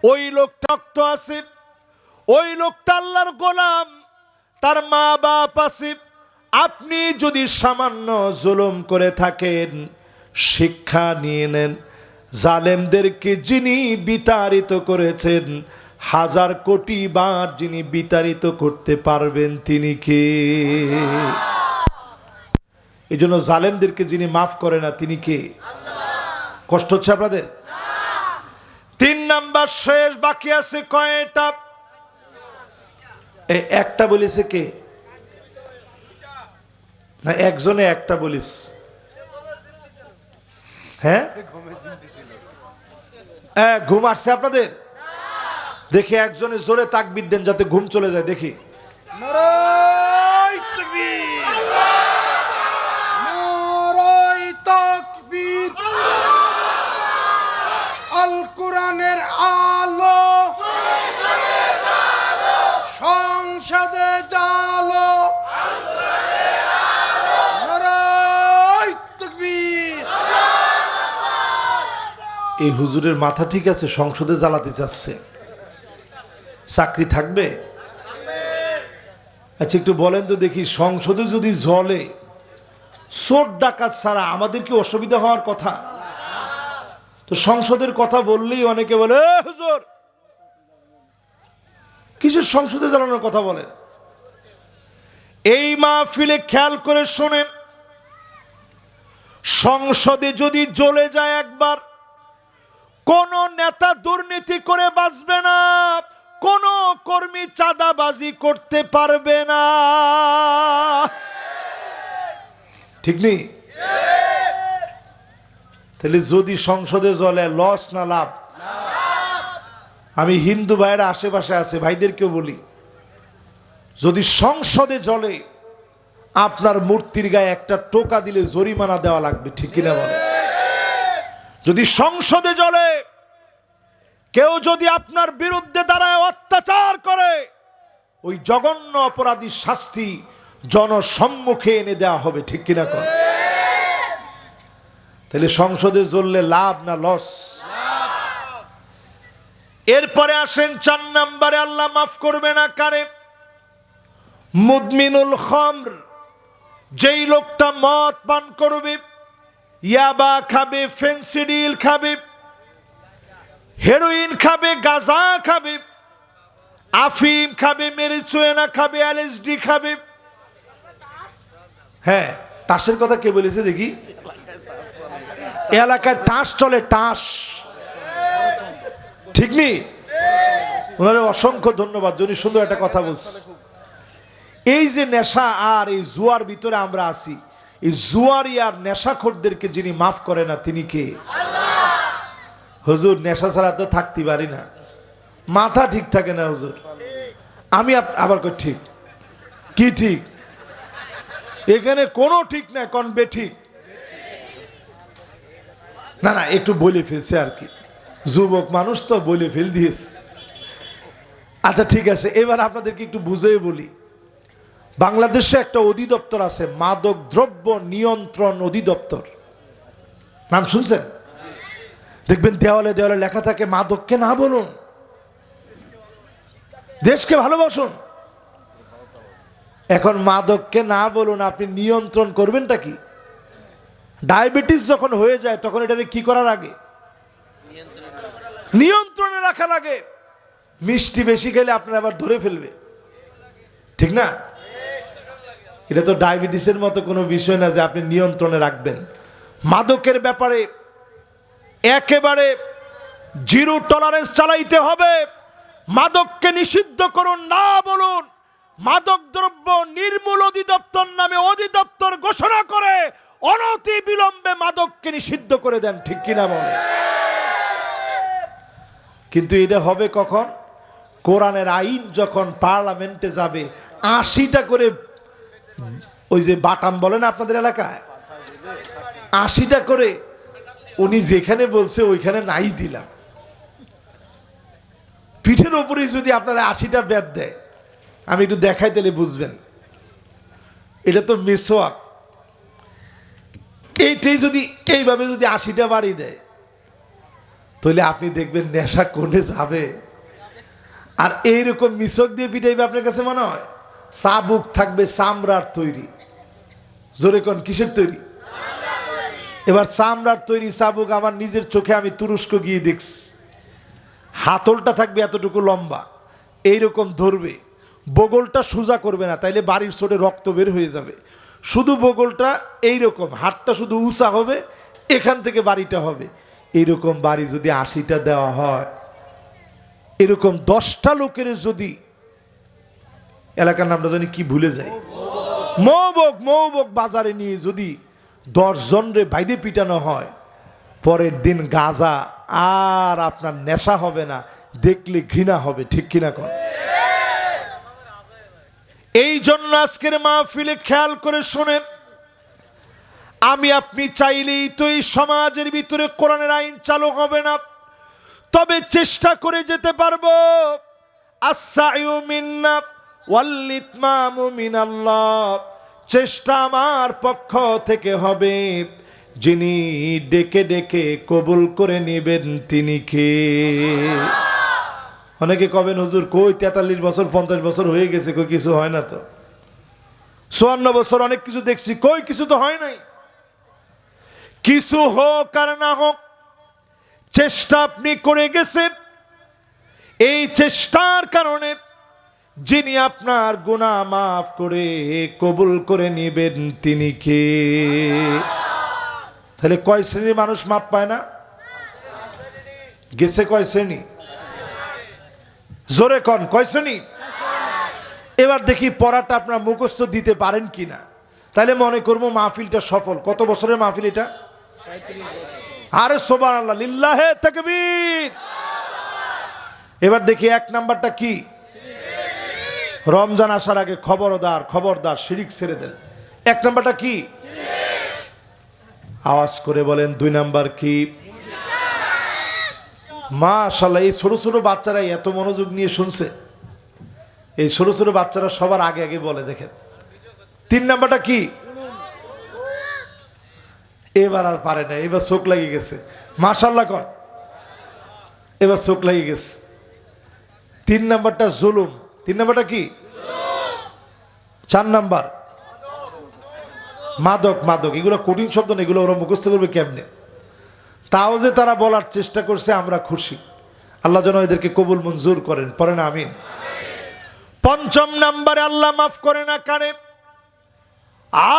ওই লোকটা রক্ত আছে, ওই লোকটা আল্লাহর গোলাম, তার মা বাপ আছে। আপনি যদি সামান্য জুলুম করে থাকেন, শিক্ষা নিয়ে নেন, জালেমদেরকে যিনি বিতাড়িত করেছেন, 1000 কোটি বার যিনি বিতাড়িত করতে পারবেন তিনি কে? এই জন্য জালেমদেরকে যিনি মাফ করে না তিনি কে? কষ্ট হচ্ছে আপনাদের? 3 নাম্বার শেষ, বাকি আছে কয়টা? একটা বলেছে কে? না একজনে একটা বলিস। হ্যাঁ ঘুম আসছে আপনাদের? দেখি একজনে জোরে তাকবীর দেন যাতে ঘুম চলে যায়। দেখি নারায়ে তাকবীর, নারায়ে তাকবীর। আল কোরআনের আলো সংসদে জালো, নারায়ে তাকবীর। এই হুজুরের মাথা ঠিক আছে? সংসদে জ্বালাতে চাচ্ছে, চাকরি থাকবে? আচ্ছা একটু বলেন তো দেখি, সংসদে যদি জ্বলে, চোর ডাকাত ছাড়া আমাদের কি অসুবিধা হওয়ার কথা? তো সংসদের কথা বললেই অনেকে বলে, হুজুর কিসের সংসদে জ্বালানোর কথা বলেন? এই মাহফিলে খেয়াল করে শোনেন, সংসদে যদি জ্বলে যায় একবার, কোন নেতা দুর্নীতি করে বাঁচবে না, কোন কর্মী চাঁদাবাজি করতে পারবে না। ঠিক নেই? তাহলে যদি সংসদে জ্বলে, লস না লাভ? আমি হিন্দু ভাইয়েরা আশেপাশে আছে, ভাইদেরকেও বলি, যদি সংসদে জ্বলে, আপনার মূর্তির গায়ে একটা টোকা দিলে জরিমানা দেওয়া লাগবে। ঠিক কিনা বলে? যদি সংসদে জ্বলে, কেউ যদি আপনার বিরুদ্ধে দাঁড়ায় অত্যাচার করে, ওই জঘন্য অপরাধীর শাস্তি জনসম্মুখে এনে দেওয়া হবে। ঠিক কিনা কর? তাহলে সংসদে জ্বললে লাভ না লস? এরপরে আসেন 4 নম্বরে, আল্লাহ মাফ করবে না কারে? মুদমিনুল খামর, যেই লোকটা মদ পান করবে, ইয়াবা খাবে, ফেন্সিডিল খাবে, হেরোইন খাবে, গাঁজা খাবে, আফিম খাবে, মেরিজুয়ানা খাবে, এলএসডি খাবে। হ্যাঁ তাসের কথা কে বলেছে দেখি? এলাকায় টাস চলে, টাস। ঠিক নেই? ওনারে অসংখ্য ধন্যবাদ, যিনি সুন্দর একটা কথা বলছে। এই যে নেশা আর এই জুয়ার ভিতরে আমরা আছি, এই জুয়ারি আর নেশাখোরদেরকে যিনি মাফ করে না তিনি কে? হুজুর নেশা ছাড়া তো থাকতে পারি না, মাথা ঠিক থাকে না হুজুর। আমি আবার কই ঠিক? কি ঠিক? এখানে কোনো ঠিক না, কোন বে ঠিক? না না একটু বলে ফেলছে আর কি, যুবক মানুষ তো বলে ফেল দিয়েছে। আচ্ছা ঠিক আছে, এবার আপনাদেরকে একটু বুঝিয়ে বলি। বাংলাদেশে একটা অধিদপ্তর আছে, মাদক দ্রব্য নিয়ন্ত্রণ অধিদপ্তর। নাম শুনছেন? দেখবেন দেওয়ালে দেওয়ালে লেখা থাকে মাদককে না বলুন, দেশকে ভালোবাসুন। এখন মাদককে না বলুন, আপনি নিয়ন্ত্রণ করবেনটা কি? ডায়াবেটিস যখন হয়ে যায় তখন এটাকে কি করার আগে নিয়ন্ত্রণে রাখা লাগে। মিষ্টি বেশি খেলে আপনার আবার ধরে ফেলবে, ঠিক না? এটা তো ডায়াবেটিসের মতো কোনো বিষয় না যে আপনি নিয়ন্ত্রণে রাখবেন। মাদকের ব্যাপারে একেবারে জিরো টলারেন্স চালাইতে হবে। মাদককে নিষিদ্ধ করুন না বলুন। মাদক দ্রব্য নির্মূল অধিদপ্তর নামে অধিদপ্তর ঘোষণা করে অনতি বিলম্বে মাদককে নিষিদ্ধ করে দেন, ঠিক কিনা বলে? কিন্তু এটা হবে কখন? কোরআনের আইন যখন পার্লামেন্টে যাবে, 80টা করে ওই যে বাটাম বলে না আপনাদের এলাকায়, 80টা করে উনি যেখানে বলছে ওইখানে নাই দিলাম। পিঠের উপরে যদি আপনারা 80টা ব্যাট দেয়, আমি একটু দেখাই দিলে বুঝবেন। এটা তো মেসোয়াক, এইটাই যদি এইভাবে যদি 80টা বাড়ি দেয়, তাহলে আপনি দেখবেন নেশা কোনে যাবে। আর এইরকম মিশক দিয়ে পিটাইবে, আপনার কাছে মনে হয়? চাবুক থাকবে চামড়ার তৈরি। জোরে কোন কিসের তৈরি? এবার চামড়ার তৈরি চাবুক আমার নিজের চোখে আমি তুরস্ক গিয়ে দেখছি। হাতলটা থাকবে এতটুকু লম্বা, এইরকম ধরবে, বগলটা সোজা করবে না, তাইলে বাড়ির চোটে রক্ত বের হয়ে যাবে। শুধু বগলটা এইরকম, হাতটা শুধু উঁচা হবে, এখান থেকে বাড়িটা হবে। এইরকম বাড়ি যদি 80টা দেওয়া হয়, এরকম 10টা লোকের যদি, এলাকার নামটা জানি কি ভুলে যায়, মৌবক বাজারে নিয়ে যদি 10 জনরে বাইদে পিটানো হয়, পরের দিন গাঁজা আর আপনার নেশা হবে না, দেখলে ঘৃণা হবে, ঠিক কিনা কোন? এই জন্য আজকের মাহফিলে খেয়াল করে শোনেন, আমি আপনি চাইলেই তো এই সমাজের ভিতরে কোরআনের আইন চালু হবে না, তবে চেষ্টা করে যেতে পারবো। আস-সা'য়ু মিন্না ওয়াল ইতমামু মিনাল্লাহ, চেষ্টা আমার পক্ষ থেকে হবে। যিনি ডেকে ডেকে কবুল করে নেবেন তিনি কে? অনেকে কবেন হুজুর কই 43 বছর 50 বছর হয়ে গেছে, কই কিছু হয় না তো। 54 বছর অনেক কিছু দেখছি, কই কিছু তো হয় নাই। কিছু হোক আর না হোক, চেষ্টা আপনি করে গেছেন। এই চেষ্টার কারণে যিনি আপনার গুনাহ মাফ করে কবুল করে নেবেন তিনি কে? তাহলে কয় শ্রেণীর মানুষ মাপ পায় না? গেছে কয় শ্রেণী? জোরে কন, কয় শ্রেণী? এবার দেখি পড়াটা আপনার মুখস্থ দিতে পারেন কিনা, তাহলে মনে করবো মাহফিলটা সফল। কত বছরের মাহফিল এটা? 37 বছর। আরে সুবহানাল্লাহ, লিল্লাহে তাকবীর। এবার দেখি 1 নাম্বারটা কি? রমজান আসার আগে খবরদার শিরিক ছেড়ে দেন। 1 নাম্বারটা কি? আওয়াজ করে বলেন 2 নাম্বার কি? মাশাআল্লাহ, এই ছোট ছোট বাচ্চারা এত মনোযোগ নিয়ে শুনছে। এই ছোট ছোট বাচ্চারা সবার আগে আগে বলে, দেখেন 3 নাম্বারটা কি? এবার আর পারে না, এবার চোখ লাগিয়ে গেছে। মাশাআল্লাহ কন, এবার চোখ লাগিয়ে গেছে। 3 নাম্বারটা জুলুম। 3 নাম্বারটা কি? 4 নাম্বার মাদক। এগুলো কঠিন শব্দ না, এগুলো ওরা মুখস্থ করবে কেমনে? তাও যে তারা বলার চেষ্টা করছে, আমরা খুশি। আল্লাহ যেন এদেরকে কবুল মঞ্জুর করেন, পড়েন আমিন। 5 নাম্বারে আল্লাহ মাফ করে না কারে?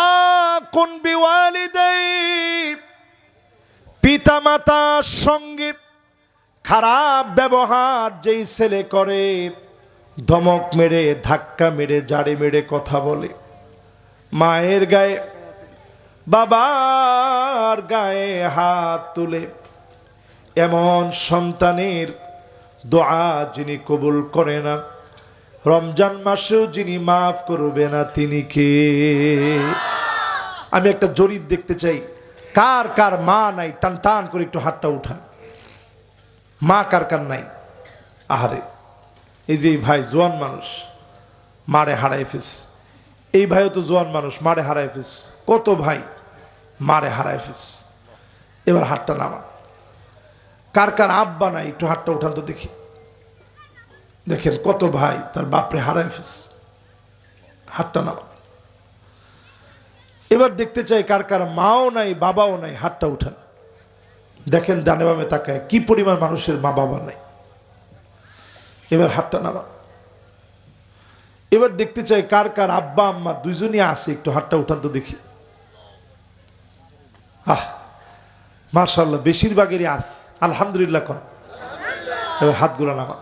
আকুন বিওয়ালিদাই, পিতা মাতার সঙ্গে খারাপ ব্যবহার যেই ছেলে করে, ধমক মেরে, ধাক্কা মেরে, জাড়ে মেরে কথা বলে, মায়ের গায়ে বাবার গায়ে হাত তুলে, এমন সন্তানের দোয়া যিনি কবুল করে না, রমজান মাসেও যিনি মাফ করবে না তিনি কে? আমি একটা জরিপ দেখতে চাই, কার কার মা নাই? টান টান করে একটু হাতটা উঠান। মা কার কার নাই? আহারে, এই যে এই ভাই জোয়ান মানুষ, মারে হারাই ফেলছে, এই ভাইও তো জোয়ান মানুষ, মারে হারাই ফেলছে, কত ভাই মারে হারাই ফেলছে। এবার হাতটা নামা, কার কার আব্বা নাই একটু হাতটা উঠান তো দেখি। দেখেন কত ভাই তার বাপরে হারাই ফেলছে, হাতটা নামা। এবার দেখতে চাই কার কার মাও নাই বাবাও নাই, হাতটা উঠান। দেখেন ডানে বামে তাকায় কি পরিমাণ মানুষের মা বাবা নাই। এবার হাতটা নামা। এবার দেখতে চাই কার কার আব্বা আম্মা দুইজনই আছে, একটু হাতটা উঠান তো দেখি। মাশাআল্লাহ বেশিরভাগেরই আস, আলহামদুলিল্লাহ কন। এবার হাতগুলো নামা।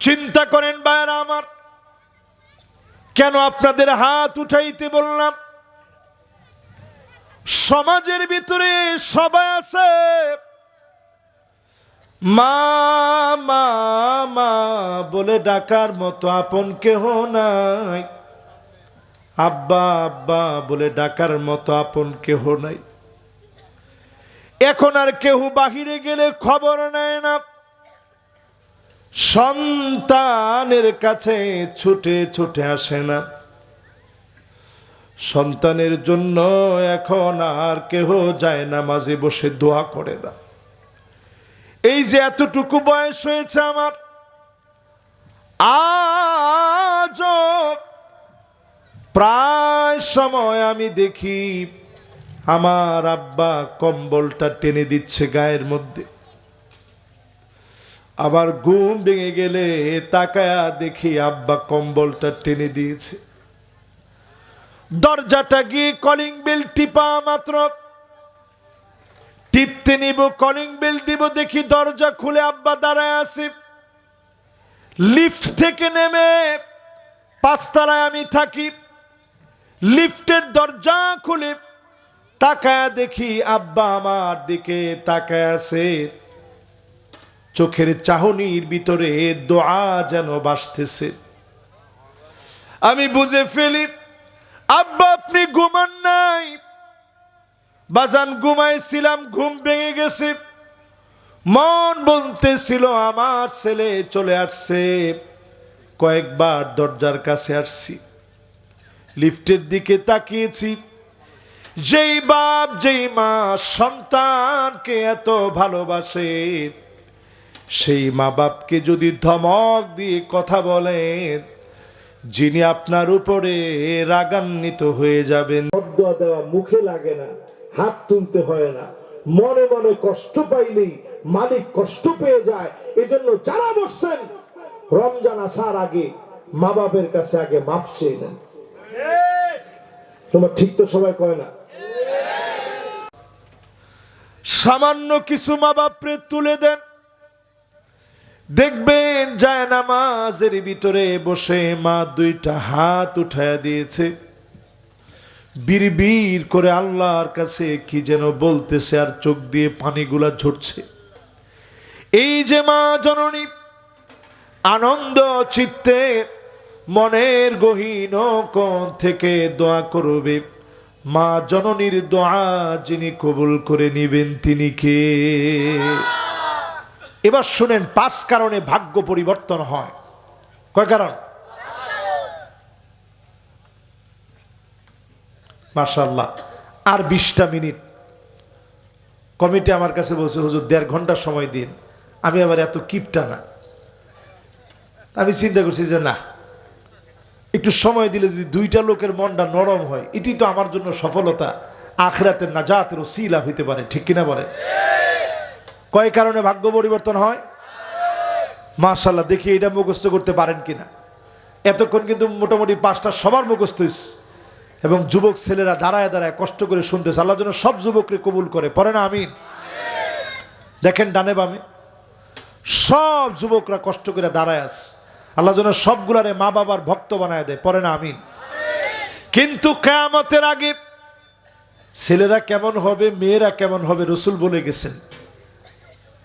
চিন্তা করেন ভাইরা আমার, কেন আপনাদের হাত উঠাইতে বললাম? সমাজের ভিতরে সবাই আছে, মা মা মা বলে ডাকার মতো আপন কেহ নাই, আব্বা আব্বা বলে ডাকার মতো আপন কেহ নাই। এখন আর কেউ বাহিরে গেলে খবর নেয় না, সন্তানের কাছে ছুটে ছুটে আসে না। সন্তানের জন্য এখন আর কেহ যায় না, মাঝে বসে দোয়া করে না। এই যে এতটুকু বয়স হয়েছে আমার, আজ প্রায় সময় আমি দেখি আমার আব্বা কম্বলটা টেনে দিচ্ছে গায়ের মধ্যে। আবার ঘুম ভেঙে গেলে তাকায়া দেখি আব্বা কম্বলটা টেনে দিয়েছে। দরজাটা গিয়ে কলিং বেল টিপা মাত্র, টিপতে নিব কলিং বেল দিব, দেখি দরজা খুলে আব্বা দাঁড়ায় আছে। লিফট থেকে নেমে, পাঁচতলায় আমি থাকি, লিফটের দরজা খুলে তাকায়া দেখি আব্বা আমার দিকে তাকায় আছে। চোখের চাহনির ভিতরে দোয়া যেন বাসতেছে। আমি বুঝে ফেলি আব্বা আপনি ঘুমান নাই। বাজান ঘুমাইছিলাম, ঘুম ভেঙে গেছে। মন বলতেছিল আমার ছেলে চলে আসছে। কয়েকবার দরজার কাছে আসছি, লিফটের দিকে তাকিয়েছি। যেই বাপ যেই মা সন্তানকে এত ভালোবাসে, সেই মা বাপকে যদি ধমক দিয়ে কথা বলেন, যিনি আপনার উপরে রাগান্বিত হয়ে যাবেন। বদদোয়া দেওয়া মুখে লাগে না, হাত তুলতে হয় না, মনে মনে কষ্ট পাইলেই মালিক কষ্ট পেয়ে যায়। এজন্য যারা বসছেন রমজান আসার আগে মা বাপের কাছে আগে মাফ চেয়ে নেন। তোমার ঠিক তো সবাই কয় না? সামান্য কিছু মা বাপরে তুলে দেন, দেখবেন যায় নামাজের ভিতরে বসে মা দুইটা হাত উঠায়া দিয়েছে, বিড়বিড় করে আল্লাহর কাছে কি যেন বলতেছে, আর চোখ দিয়ে পানিগুলা ঝরছে। এই যে মা জননী আনন্দ চিত্তে মনের গহীন কোণ থেকে দোয়া করবে, মা জননীর দোয়া যিনি কবুল করে নিবেন তিনি কে? এবার শুনেন, 5 কারণে ভাগ্য পরিবর্তন হয়। কয় কারণ? মাশাআল্লাহ। আর 20টা মিনিট। কমিটি আমার কাছে বলছে হুজুর 1.5 ঘন্টা সময় দিন। আমি আবার এত কিপটা না, আমি চিন্তা করছি যে না, একটু সময় দিলে যদি 2টা লোকের মনটা নরম হয়, এটি তো আমার জন্য সফলতা, আখিরাতের নাজাতের ওসিলা হইতে পারে। ঠিক কিনা বলে? কয় কারণে ভাগ্য পরিবর্তন হয়? মাশাআল্লাহ। দেখি এটা মুখস্থ করতে পারেন কিনা। এতক্ষণ কিন্তু মোটামুটি 5টা সবার মুখস্থ হইছে, এবং যুবক ছেলেরা দাঁড়ায় দাঁড়ায় কষ্ট করে শুনতেছে। আল্লাহ যেন সব যুবককে কবুল করে, পড়ে না আমিন। দেখেন ডানে বামে সব যুবকরা কষ্ট করে দাঁড়ায় আছে। আল্লাহ যেন সবগুলারে মা বাবার ভক্ত বানায় দেয়, পড়ে না আমিন। কিন্তু কিয়ামতের আগে ছেলেরা কেমন হবে, মেয়েরা কেমন হবে রাসূল বলে গেছেন।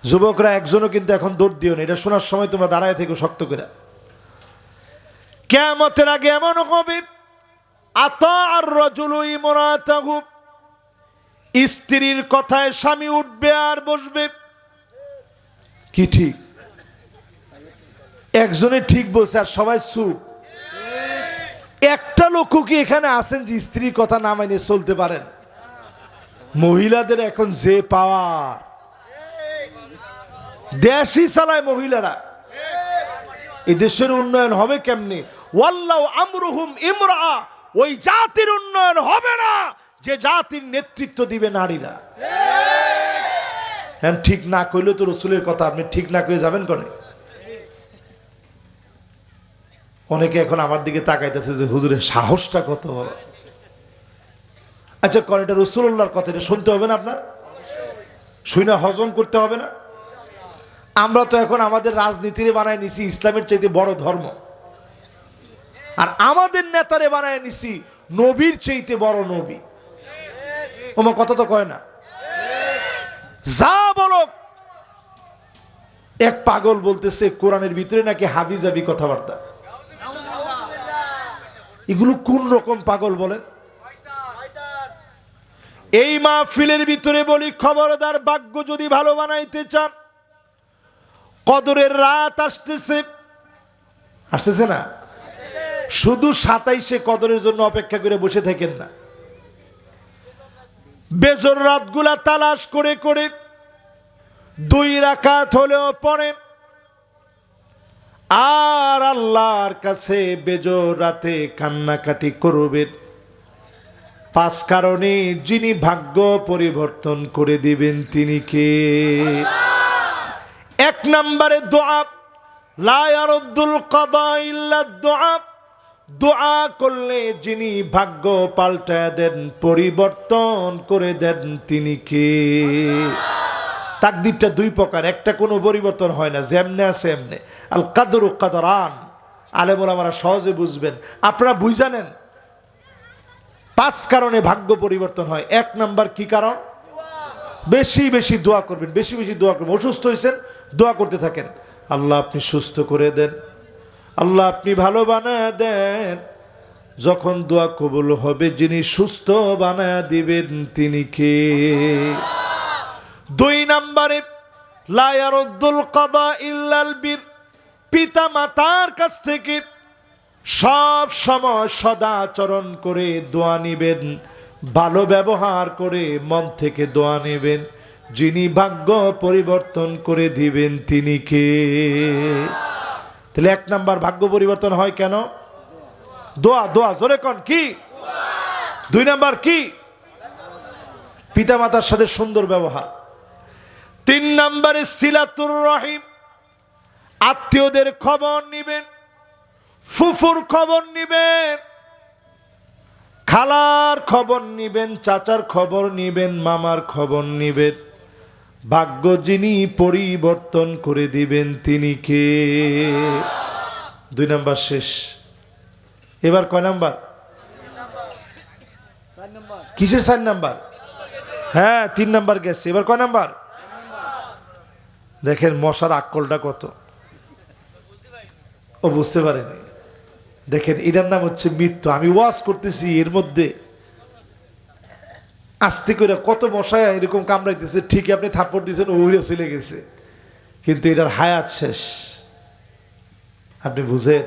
যুবকরা একজনও কিন্তু এখন দৌড় দিও না, এটা শোনার সময় তোমরা দাঁড়ায় থেকো শক্ত করে। কিয়ামতের আগে এমন হবে, আতাআর রাজুলু ইমরাতাহু, স্ত্রীর কথায় স্বামী উঠবে আর বসবে। কি ঠিক? একজনে ঠিক বলছে আর সবাই চুপ। একটা লোক কি এখানে আছেন যে স্ত্রীর কথা না মাইনে চলতে পারেন? মহিলাদের এখন যে পাওয়ার, দেশই চালায় মহিলারা। এই দেশের উন্নয়ন হবে কেমনে? ওয়াল্লাহু আমরুহুম ইমরা, ওই জাতির উন্নয়ন হবে না যে জাতির নেতৃত্ব দিবে নারীরা। হ্যাঁ, ঠিক না কইলে তো রসুলের কথা আপনি ঠিক না কয়ে যাবেন কোনে? অনেকে এখন আমার দিকে তাকাইতেছে যে হুজুরের সাহসটা কত বড়। আচ্ছা কোন এটা রাসূলুল্লাহর কথা, এটা শুনতে হবে না আপনার? শুনে হজম করতে হবে না? আমরা তো এখন আমাদের রাজনীতিরে বানায় নিছি ইসলামের চাইতে বড় ধর্ম, আর আমাদের নেতারে বানায় নিছি নবীর চাইতে বড় নবী। ওমা কথা তো কয় না। যা বলো, এক পাগল বলতেছে কোরআনের ভিতরে নাকি হাবিজাবি কথাবার্তা। এগুলো কোন রকম পাগল বলেন? এই মাহফিলের ভিতরে বলি খবরদার, ভাগ্য যদি ভালো বানাইতে চান, কদরের রাত আসতেছে, আসতেছে না? শুধু 27-এ কদরের জন্য অপেক্ষা করে বসে থাকেন না। বেজর রাতগুলা তালাশ করে করে 2 রাকাত হলেও পড়েন, আর আল্লাহর কাছে বেজর রাতে কান্নাকাটি করবেন। 5 কারণে যিনি ভাগ্য পরিবর্তন করে দিবেন তিনি কে? 1 নম্বরে দোয়া, লা ইয়ারুদ্দুল কাদা ইল্লা দোয়া। দোয়া করলে যিনি ভাগ্য পাল্টায় দেন, পরিবর্তন করে দেন তিনি কে? তাকদীরটা 2 প্রকার, একটা কোনো পরিবর্তন হয় না, যেমনে আছে এমনে। আল কাদরু কাদরান, আলেম ওলামারা সহজে বুঝবেন, আপনারা বুঝা নেন। 5 কারণে ভাগ্য পরিবর্তন হয়। 1 নাম্বার কি কারণ? বেশি বেশি দোয়া করবেন, বেশি বেশি দোয়া করবেন। অসুস্থ হয়েছেন, দোয়া করতে থাকেন, আল্লাহ আপনি সুস্থ করে দেন, আল্লাহ আপনি ভালো বানায় দেন। যখন দোয়া কবুল হবে, যিনি সুস্থ বানায় দিবেন তিনি কে? 2 নম্বরে লা ইয়ারুদ্দুল কাদা ইল্লাল বীর। পিতা মাতার কাছ থেকে সব সময় সদাচরণ করে দোয়া নিবেন, ভালো ব্যবহার করে মন থেকে দোয়া নেবেন। যিনি ভাগ্য পরিবর্তন করে দিবেন তিনি কে? তাহলে 1 নাম্বার ভাগ্য পরিবর্তন হয় কেন? দোয়া। দোয়া জোরে কোন কি? 2 নাম্বার কি? পিতা মাতার সাথে সুন্দর ব্যবহার। 3 নম্বরে সিলাতুর রহিম, আত্মীয়দের খবর নিবেন, ফুফুর খবর নিবেন, খালার খবর নিবেন, চাচার খবর নিবেন, মামার খবর নিবেন। ভাগ্য যিনি পরিবর্তন করে দিবেন তিনি কে? 2 নাম্বার শেষ। এবার কয় নাম্বার? কিসের 4 নাম্বার? হ্যাঁ 3 নাম্বার গেছে, এবার কয় নাম্বার? দেখেন মশার আকলটা কত, ও বুঝতে পারেনি। দেখেন এটার নাম হচ্ছে মৃত্যু। আমি ওয়াজ করতেছি, এর মধ্যে আস্তে করে কত মশা এরকম কামড়াইতেছে, ঠিকই আপনি থাপ্পড় দিয়েছেন, উড়ে চলে গেছে, কিন্তু এটার হায়াত শেষ। আপনি বুঝেন?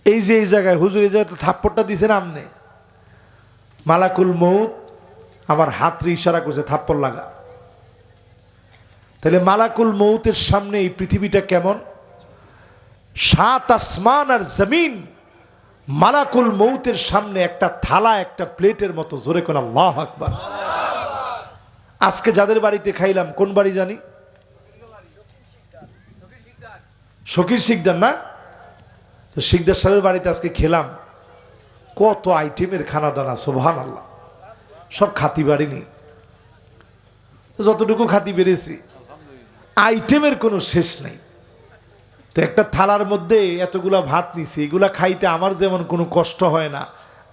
এই যে এই জায়গায় হুজুর এই জায়গায় থাপ্পড়টা দিয়েছেন, আমনে মালাকুল মউত আমার হাতরে ইশারা করছে থাপ্পড় লাগা। তাহলে মালাকুল মউতের সামনে এই পৃথিবীটা কেমন? 7 আসমান আর জমিন মালাকুল মউতের সামনে একটা থালা, একটা প্লেটের মতো। জোরে কোন আল্লাহু আকবার। আজকে যাদের বাড়িতে খাইলাম, কোন বাড়ি জানি? শকির শিকদার না? তো শিকদার সাহেবের বাড়িতে আজকে খেলাম, কত আইটেমের খানা দানা, সুবহানাল্লাহ। সব খাতি বাড়িনি, যতটুকু খাতি বেড়েছি, আইটেমের কোনো শেষ নেই। তো একটা থালার মধ্যে এতগুলা ভাত নিছি, এগুলা খাইতে আমার যেমন কোনো কষ্ট হয় না,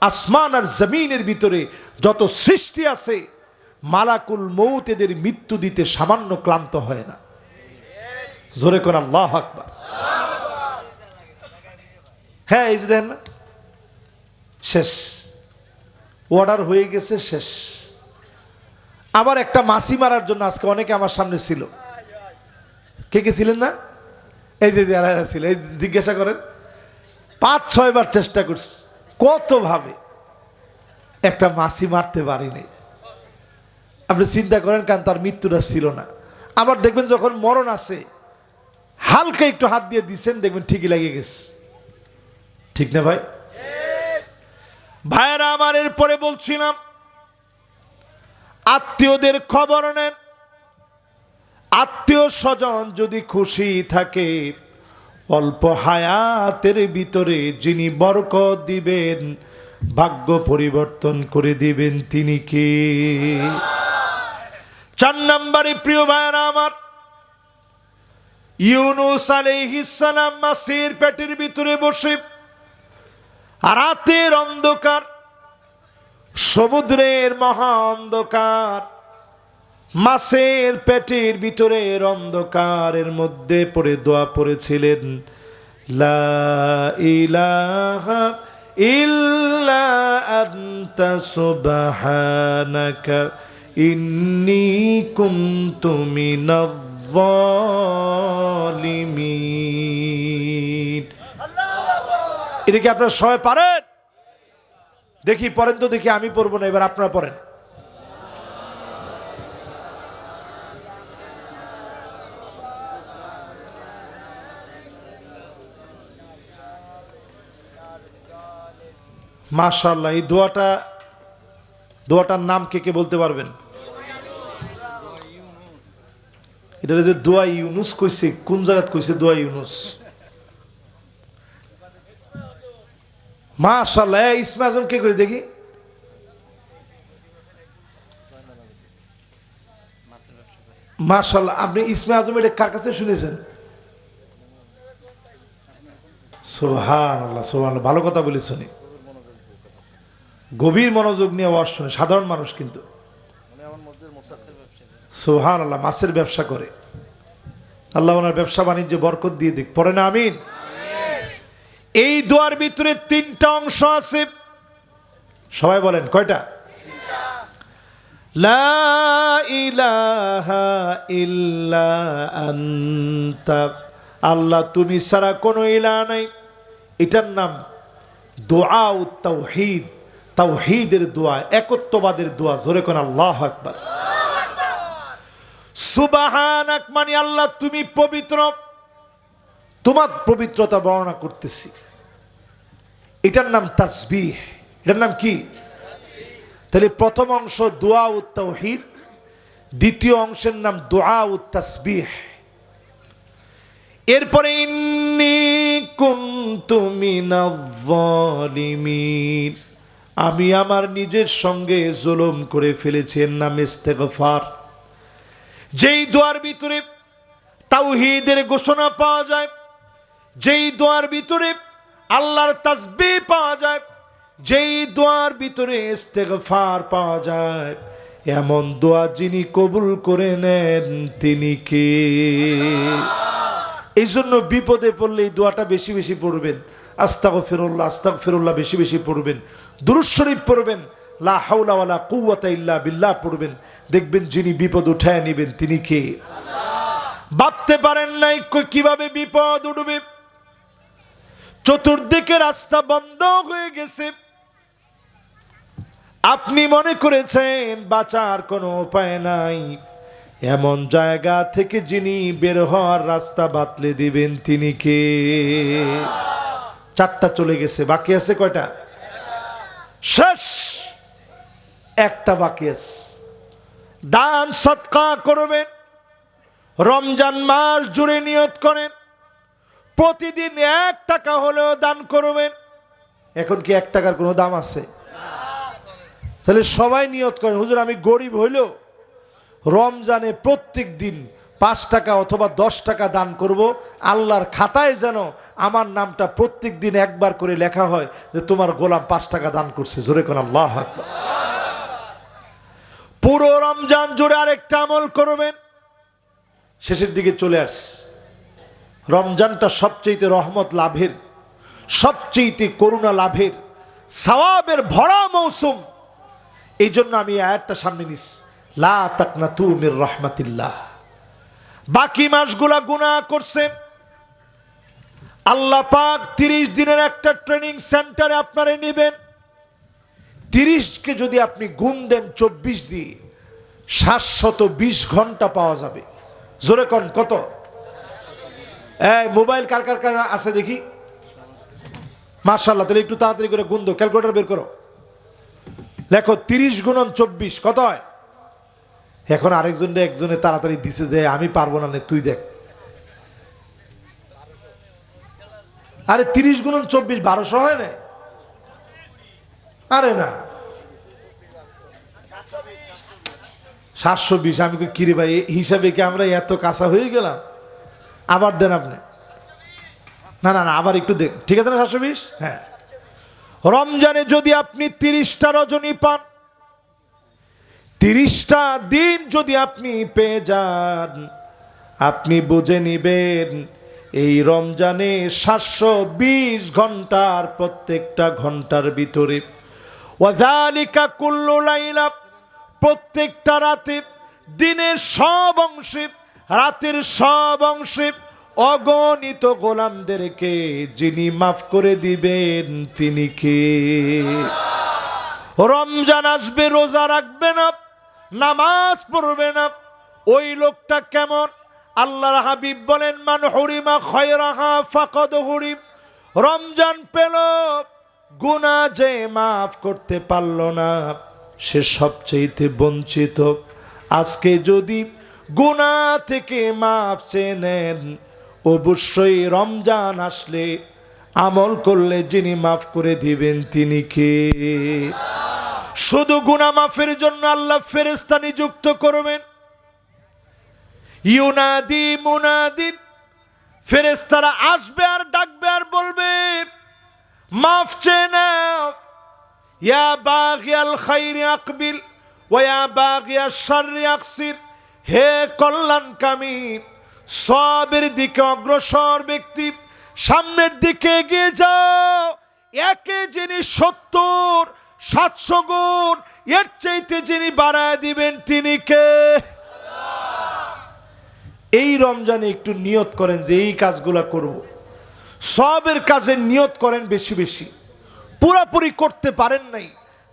আসমান আর জমিনের ভিতরে যত সৃষ্টি আছে মালাকুল মউত এদের মৃত্যু দিতে সামান্য ক্লান্ত হয় না। জোরে কোন আল্লাহু আকবার। হ্যাঁ এই যে দেন না, শেষ, অর্ডার হয়ে গেছে, শেষ। আবার একটা মাছি মারার জন্য আজকে অনেকে আমার সামনে ছিল। কে কে ছিলেন না? এই যে যারা ছিল এই জিজ্ঞাসা করেন 5-6 বার চেষ্টা করছি, কত ভাবে একটা মাছি মারতে পারিনি। আপনি চিন্তা করেন, কারণ তার মৃত্যুটা ছিল না। আবার দেখবেন যখন মরণ আছে হালকা একটু হাত দিয়ে দিচ্ছেন, দেখবেন ঠিকই লেগে গেছে। ঠিক না ভাই? ভাইরা আমার, এরপরে বলছিলাম আত্মীয়দের খবর নেন। আত্মীয় স্বজন যদি খুশি থাকে, অল্প হায়াতের ভিতরে যিনি বরকত দিবেন, ভাগ্য পরিবর্তন করে দিবেন, তিনি কে? 4 নম্বরে প্রিয় ভাইরা আমার, ইউনুস আলাইহিস সালাম মাছের পেটের ভিতরে বসে, রাতের অন্ধকার, সমুদ্রের মহা অন্ধকার, মাছের পেটের ভিতরের অন্ধকারের মধ্যে পড়ে দোয়া পড়েছিলেন, লা ইলাহা ইল্লা আনতা সুবহানাকা ইন্নী কুনতু মিনাজ জালিমিন। এটা কি আপনারা সবাই পারেন? দেখি পড়েন তো, দেখি। আমি পড়বো না, এবার আপনারা পড়েন। মাশাআল্লাহ। এই দোয়াটার নাম কে কে বলতে পারবেন? এটা যে দোয়া ইউনুস কইছে, কোন জায়গায় কইছে দোয়া ইউনুস? মাশাআল্লাহ। ইসমে আজম কে কই দেখি? মাশাআল্লাহ। আপনি ইসমে আজম এটা কার কাছে শুনেছেন? সুবহানাল্লাহ, সুবহানাল্লাহ। ভালো কথা বলেছেন। গভীর মনোযোগ নিয়ে ওয়াজ শুনে, সাধারণ মানুষ কিন্তু। সুবহানাল্লাহ। মাছের ব্যবসা করে, আল্লাহ ওনার ব্যবসা বাণিজ্যে বরকত দিয়ে দিক। পড়ে না আমিন। এই দোয়ার ভিতরে 3টা অংশ আছে, সবাই বলেন কয়টা? লা ইলাহা ইল্লা আনতা, আল্লাহ তুমি ছাড়া কোনো ইলাহ নাই। এটার নাম দুআউত তাওহীদ, তাওহীদের দোয়া, একত্ববাদের দোয়া। জোরে কোন আল্লাহু আকবার। সুবহানাক মানে আল্লাহ তুমি পবিত্র, তোমার পবিত্রতা বর্ণনা করতেছি। এটার নাম তাসবিহ। এটার নাম কি? তাহলে প্রথম অংশ দুআউত তাওহীদ, দ্বিতীয় অংশের নাম দুআউত তাসবিহ। এরপরে ইন্নী কুনতু মিনাজ জালিমিন, আমি আমার নিজের সঙ্গে জুলুম করে ফেলেছি, এর নাম ইস্তেগফার। যেই দোয়ার ভিতরে তাওহীদের ঘোষণা পাওয়া যায়, যেই দোয়ার ভিতরে আল্লাহর তাসবিহ পাওয়া যায়, যেই দোয়ার ভিতরে ইস্তেগফার পাওয়া যায়, এমন দোয়া যিনি কবুল করে নেন তিনি কে? এই জন্য বিপদে পড়লে এই দোয়াটা বেশি বেশি পড়বেন। আস্তাগফিরুল্লাহ, আস্তাগফিরুল্লাহ বেশি বেশি পড়বেন। দুরূদ শরীফ পড়বেন, লা হাওলা ওয়ালা কুওয়াতা ইল্লা বিল্লাহ পড়বেন। দেখবেন যিনি বিপদ উঠায় নেবেন তিনি কে? ভাবতে পারেন নাই কিভাবে বিপদ উঠবে। চতুর্দিকে রাস্তা বন্ধ হয়ে গেছে, আপনি মনে করেছেন বাঁচার কোনো উপায় নাই। এমন জায়গা থেকে যিনি বের হওয়ার রাস্তা বাতলে দিবেন তিনি কে? 4টা চলে গেছে, বাকি আছে কয়টা? শেষ, একটা বাকি আছে। দান সদকা করবেন। রমজান মাস জুড়ে নিয়ত করেন প্রতিদিন 1 টাকা হলেও দান করবেন। এখন কি 1 টাকার কোনো দাম আছে? তাহলে সবাই নিয়ত করেন, হুজুর আমি গরিব হইলেও রমজানে প্রত্যেক দিন 5 টাকা অথবা 10 টাকা দান করব। আল্লাহর খাতায় যেন আমার নামটা প্রত্যেক দিন একবার করে লেখা হয় যে তোমার গোলাম 5 টাকা দান করছে। জোরে কোন আল্লাহু আকবার। পুরো রমজান জুড়ে আরেকটা আমল করবেন। শেষের দিকে চলে আস, রমজানটা সবচেয়ে রহমত লাভের, সবচেয়ে করুণা লাভের, সওয়াবের ভরা মৌসুম। এই জন্য আমি আয়াতটা সামনে নিস, লা তাকনাতু মির রাহমাতিল্লাহ। বাকি মাসগুলা গুনাহ করছেন, আল্লাহ পাক 30 দিনের একটা ট্রেনিং সেন্টারে আপনারে নেবেন। 30কে যদি আপনি গুণ দেন 24 দিয়ে 720 ঘন্টা পাওয়া যাবে। জোরে কোন কত? এই মোবাইল কার কার কাছে আছে দেখি? মাশাআল্লাহ, তাহলে একটু তাড়াতাড়ি করে গুণ দাও, ক্যালকুলেটর বের করো, লেখো 30 গুণন 24 কত হয়? এখন একজনে তাড়াতাড়ি দিছে যে আমি পারবো না, তুই দেখ। আরে 30 গুণন 24 1200 হয় না? আরে না, 720। আমি কিরে ভাই, হিসাবে কি আমরা এত কাঁচা হয়ে গেলাম? আবার দেন আপনি। না না না, আবার একটু দেন, ঠিক আছে না? 720। হ্যাঁ, রমজানে যদি আপনি 30টা রজনী পান, 30টা দিন যদি আপনি পেয়ে যান, আপনি বুঝে নিবেন এই রমজানে 720 ঘন্টার প্রত্যেকটা ঘন্টার ভিতরে ওয়াযালিকা কুল্লু লাইলা, প্রত্যেকটা রাতে, দিনের সব অংশে, রাতের সব অংশে অগণিত গোলামদেরকে যিনি মাফ করে দিবেন তিনি কে? রমজান আসবে, রোজা রাখবে না, নামাজ পড়বে না, ওই লোকটা কেমন? আল্লাহর হাবিব বলেন, মান হুরিমা খায়রাহা ফাকাদ হুরিম। রমজান পেল, গুনাহ যে মাফ করতে পারল না, সে সবচেয়ে বঞ্চিত। আজকে যদি গুনাহ থেকে মাফ চেয়ে নেন, অবশ্যই রমজান আসলে আমল করলে যিনি মাফ করে দিবেন তিনি কে? শুধু গুনাহ মাফের জন্য আল্লাহ ফেরেশতা নিযুক্ত করবেন। ইউনাদি মুনাদিন, ফেরেশতারা আসবে আর ডাকবে আর বলবে, মাফ চেয়ে নাও। ইয়া বাগিয়াল খাইরি আকবিল ওয়া ইয়া বাগিয়াশ শাররি আকসির, হে কল্যাণকামী, সবের দিকে অগ্রসর ব্যক্তি, সামনের দিকে এগিয়ে যাও। একে যিনি 70-700 গুণ, এর চাইতে যিনি বাড়ায় দিবেন তিনি কে? এই রমজানে একটু নিয়ত করেন যে এই কাজগুলা করব, সবের কাজে নিয়ত করেন বেশি বেশি। পুরাপুরি করতে পারেন নাই,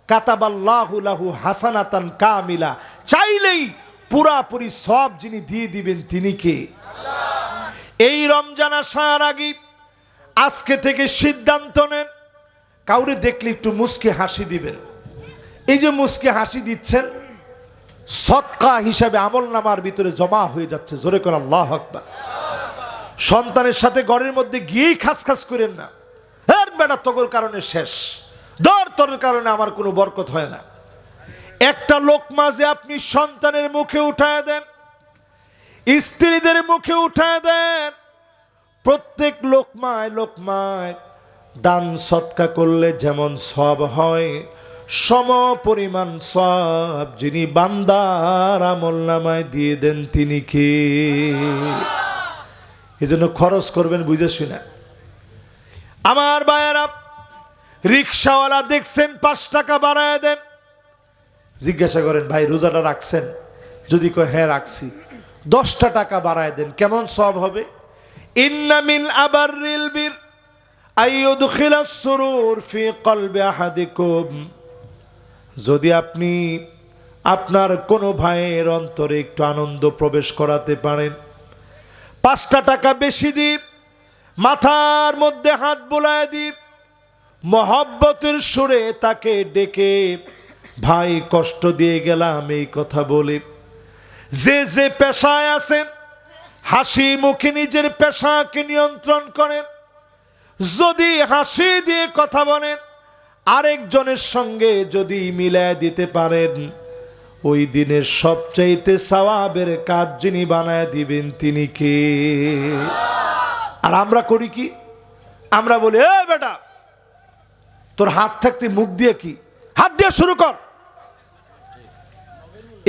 কাতাবাল্লাহু লাহু হাসানাতান কামিলা, চাইলেই পুরাপুরি সব যিনি দিয়ে দিবেন তিনি কে? এই রমজান আসার আগে আজকে থেকে সিদ্ধান্ত নেন, কাউরে দেখলে একটু মুস্কে হাসি দিবেন। এই যে মুস্কে হাসি দিচ্ছেন, সদকা হিসাবে আমল নামার ভিতরে জমা হয়ে যাচ্ছে। জোরে করে আল্লাহু আকবার। সন্তানের সাথে ঘরের মধ্যে গিয়েই খাস খাস করেন না, এর বেটা তোর কারণে শেষ, তোর কারণে আমার কোনো বরকত হয় না। একটা লোকমা যে আপনি সন্তানের মুখে উঠায় দেন, স্ত্রীদের মুখে উঠায় দেন, প্রত্যেক লোকমায় লোকমায় দান সৎকা করলে যেমন সব হয়, সম পরিমাণ সব যিনি বান্দার আমলনামায় দিয়ে দেন তিনি কে? এজন্য খরচ করবেন বুঝে শুনে। আমার ভাইয়েরা, রিকশাওয়ালা দেখছেন 5 টাকা বাড়ায় দেন, জিজ্ঞাসা করেন ভাই রোজাটা রাখছেন? যদি কয় হ্যাঁ রাখছি, 10টা টাকা বাড়ায় দেন, কেমন সব হবে? ইন্না মিন আবাররিল বির আইয়ুদখিলাস সুরুর ফি কলবি আহাদিকুম, যদি আপনি আপনার কোনো ভাইয়ের অন্তরে একটু আনন্দ প্রবেশ করাতে পারেন, 5টা টাকা বেশি দিই, মাথার মধ্যে হাত বুলায় দিই, মহব্বতের সুরে তাকে ডেকে, ভাই কষ্ট দিয়ে গেলাম এই কথা বলে, যে যে পেশায় আছেন হাসি মুখে নিজের পেশাকে নিয়ন্ত্রণ করেন। যদি হাসি দিয়ে কথা বলেন, আরেকজনের সঙ্গে যদি মিলায় দিতে পারেন, ওই দিনের সবচাইতে সওয়াবের কাজ যিনি বানায় দিবেন তিনি কে? আর আমরা করি কি? আমরা বলি, এ বেটা তোর হাত থাকতে মুখ দিয়ে কি, হাত দিয়ে শুরু কর।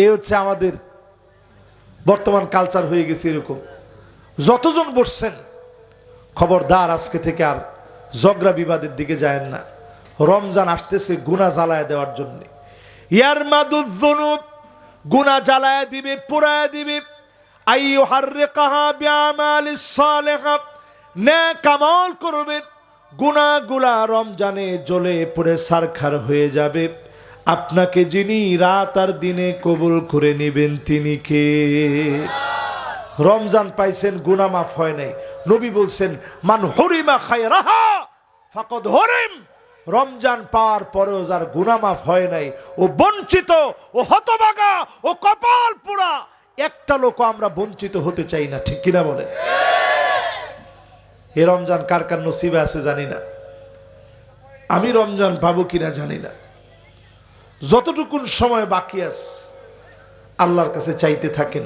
এ হচ্ছে আমাদের বর্তমান কালচার হয়ে গেছে এরকম। যতজন বসছেন খবরদার আজকে থেকে আর ঝগড়া বিবাদের দিকে যায়েন না। রমজান আসতেছে গুনাহ জ্বালায় দেওয়ার জন্য। ইয়ারমাদুয যুনুব, গুনাহ জ্বালায় দিবে, পুরায় দিবে। আইয়ুহাররিকাহা বিআমালিস সালিহা, নেক আমল করবেন, গুনাহগুলা রমজানে জ্বলে পড়ে সারখার হয়ে যাবে। আপনাকে যিনি রাত আর দিনে কবুল করে নেবেন তিনি কে? রমজান পাইছেন, গুনাহ মাফ হয় নাই। নবী বলছেন, মান হুরিমা খায়রাহা ফাকাদ হুরিম। রমজান পাওয়ার পরেও যার গুনাহ মাফ হয় নাই, ও বঞ্চিত, ও হতভাগা, ও কপাল পোড়া। একটা লোক আমরা বঞ্চিত হতে চাই না, ঠিক কিনা বলেন? এ রমজান কার কার নসিবে আছে জানি না, আমি রমজান পাবো কিনা জানি না। যতটুকুন সময় বাকি আছে আল্লাহর কাছে চাইতে থাকেন।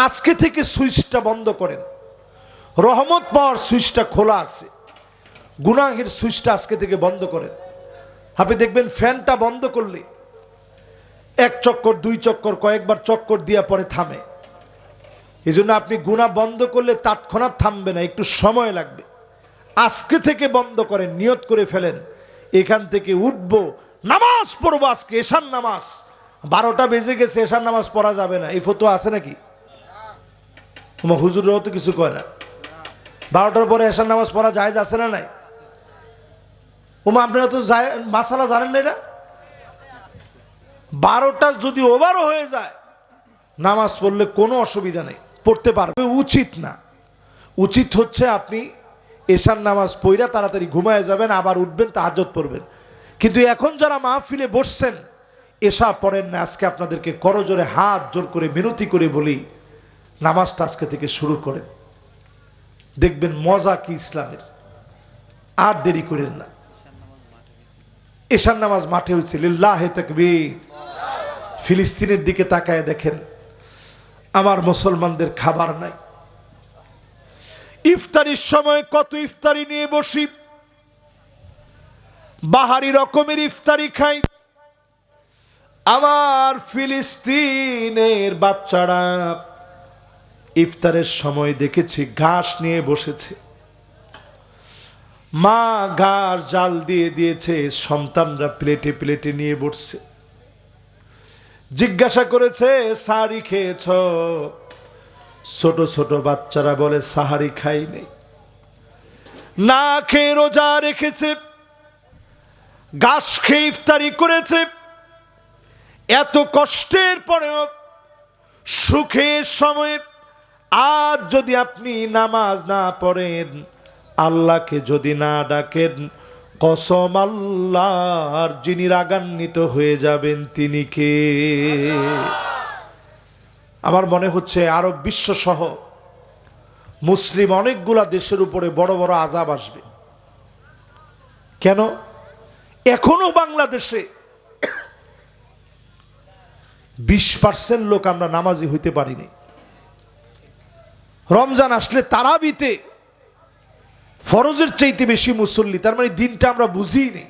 আজকে থেকে সুইচটা বন্ধ করেন। রহমত পাওয়ার সুইচটা খোলা আছে, গুনাহের সুইচটা আজকে থেকে বন্ধ করেন। আপনি দেখবেন ফ্যানটা বন্ধ করলে এক চক্কর, দুই চক্কর, কয়েকবার চক্কর দিয়া পরে থামে। এই জন্য আপনি গুনাহ বন্ধ করলে তৎক্ষণাৎ থামবে না, একটু সময় লাগবে। আজকে থেকে বন্ধ করেন, নিয়ত করে ফেলেন এখান থেকে উঠবো, নামাজ পড়বো। আজকে এশার নামাজ 12টা বেজে গেছে, এশার নামাজ পড়া যাবে না, এই ফতোয়া আছে নাকি? তোমার হুজুররাও তো কিছু কয় না। 12টার পরে এশার নামাজ পড়া জায়েজ আছে না নাই? ওমা আপনারা তো মাসালা জানেন না এটা। 12টা যদি ওভারও হয়ে যায় নামাজ পড়লে কোনো অসুবিধা নেই, পড়তে পারবে। উচিত না, উচিত হচ্ছে আপনি এশার নামাজ পড়া তাড়াতাড়ি ঘুমায় যাবেন, আবার উঠবেন, তাহাজ্জুদ পড়বেন। কিন্তু এখন যারা মাহফিলে বসছেন এশা পড়েন না, আজকে আপনাদেরকে করজোরে হাত জোর করে মিনতি করে বলি, নামাজটা আজকে থেকে শুরু করেন, দেখবেন মজা কি ইসলামের। আর দেরি করেন না। এশার নামাজ মাঠে হয়েছে, লিল্লাহে তাকবীর। ফিলিস্তিনের দিকে তাকায় দেখেন, আমার মুসলমানদের খাবার নাই। ইফতারির সময় কত ইফতারি নিয়ে বসি, বাহারি রকমের ইফতারি খাই। আমার ফিলিস্তিনের বাচ্চারা ইফতারের সময় দেখেছি ঘাস নিয়ে বসেছে, মা ঘাস জাল দিয়ে দিয়েছে, সন্তানরা প্লেটে প্লেটে নিয়ে বসছে। জিজ্ঞাসা করেছে সাহারি খেয়েছ? ছোট ছোট বাচ্চারা বলে সাহারি খাই নেই, না খেয়ে রোজা রেখেছে, ঘাস খেয়ে ইফতারি করেছে। এত কষ্টের পরেও সুখের সময়ে আজ যদি আপনি নামাজ না পড়েন, আল্লাহকে যদি না ডাকেন, কসম আল্লাহর, যিনি রাগান্বিত হয়ে যাবেন তিনি কে? আমার মনে হচ্ছে আরব বিশ্ব সহ মুসলিম অনেকগুলা দেশের উপরে বড় বড় আযাব আসবে। কেন? এখনো বাংলাদেশে 20% লোক আমরা নামাজি হইতে পারিনি। রমজান আসলে তারাবিতে ফরজের চাইতে বেশি মুসল্লি, তার মানে দিনটা আমরা বুঝিই নেই।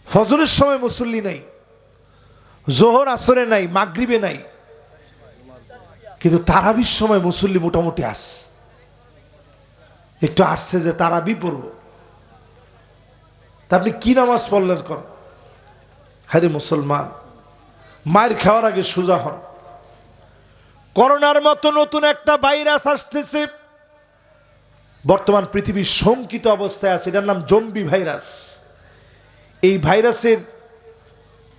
ফজরের সময় মুসল্লি নাই, জোহর আসরে নাই, মাগরিবে নাই, কিন্তু তারাবির সময় মুসল্লি মোটামুটি একটু আসছে যে তারাবি পড়ব। তা আপনি কি নামাজ পড়লেন? কর হারে মুসলমান, মায়ের খাওয়ার আগে সোজা হন। করোনার মতো নতুন একটা ভাইরাস আসতেছে, বর্তমান পৃথিবী শঙ্কিত অবস্থায় আছে, এটার নাম জম্বি ভাইরাস। এই ভাইরাসের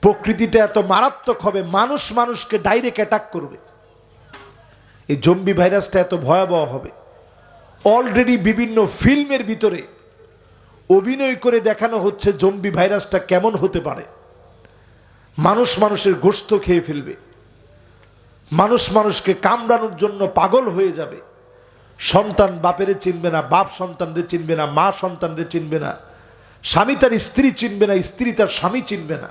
প্রকৃতিটা এত মারাত্মক হবে, মানুষ মানুষকে ডাইরেক্ট অ্যাটাক করবে। এই জম্বি ভাইরাসটা এত ভয়াবহ হবে, অলরেডি বিভিন্ন ফিল্মের ভিতরে অভিনয় করে দেখানো হচ্ছে জম্বি ভাইরাসটা কেমন হতে পারে। মানুষ মানুষের গোশত খেয়ে ফেলবে, মানুষ মানুষকে কামড়ানোর জন্য পাগল হয়ে যাবে। সন্তান বাপেরে চিনবে না, বাপ সন্তানরে চিনবে না, মা সন্তানরে চিনবে না, স্বামী তার স্ত্রী চিনবে না, স্ত্রী তার স্বামী চিনবে না।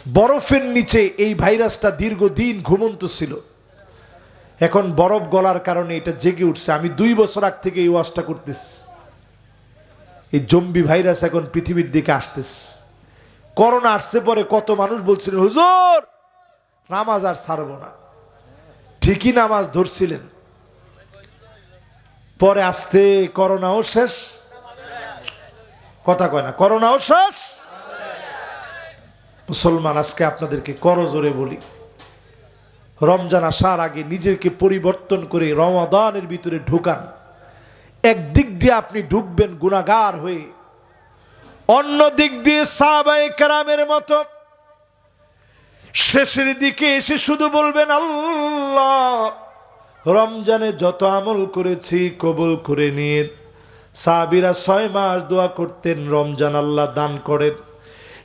বরফের নিচে এই ভাইরাসটা দীর্ঘদিন ঘুমন্ত ছিল, এখন বরফ গলার কারণে এটা জেগে উঠছে। আমি 2 বছর আগ থেকে এই ওয়াজটা করতেছি। এই জম্বি ভাইরাস এখন পৃথিবীর দিকে আসতেছে। করোনা আসছে পরে কত মানুষ বলছিলেন হুজুর নামাজ আর ছাড়ব না, ঠিকই নামাজ ধরছিলেন, পরে আসতে করোনাও শেষ, কথা কয় না, করোনাও শেষ। মুসলমান আজকে আপনাদেরকে করজোরে বলি, রমজান আসার আগে নিজেকে পরিবর্তন করে রমাদানের ভিতরে ঢুকান। একদিক দিয়ে আপনি ঢুকবেন গুনাহগার হয়ে, অন্য দিক দিয়ে সাহাবায়ে কেরামের মতো শেষের দিকে এসে শুধু বলবেন, আল্লাহ রমজানে যত আমল করেছি কবুল করে নিন। সাহাবীরা 6 মাস দোয়া করতেন, রমজান আল্লাহ দান করেন।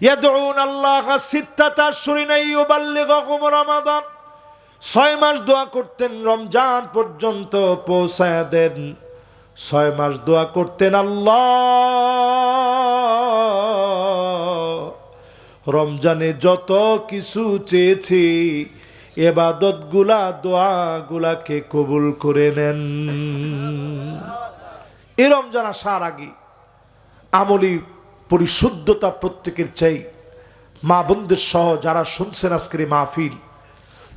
ইয়াদউন আল্লাহ সিত্তাতা আশহুরিন ইউবাল্লিগুহুম রমাদান, 6 মাস দোয়া করতেন রমজান পর্যন্ত পৌঁছায় দেন। 6 মাস দোয়া করতেন, আল্লাহ রমজানে যত কিছু চেয়েছি ইবাদতগুলা দোয়াগুলাকে কবুল করে নেন। এই রমজান আসার আগে আমলি পরিশুদ্ধতা প্রত্যেকের চাই। মা বোনদের সহ যারা শুনছেন আজকের মাহফিল,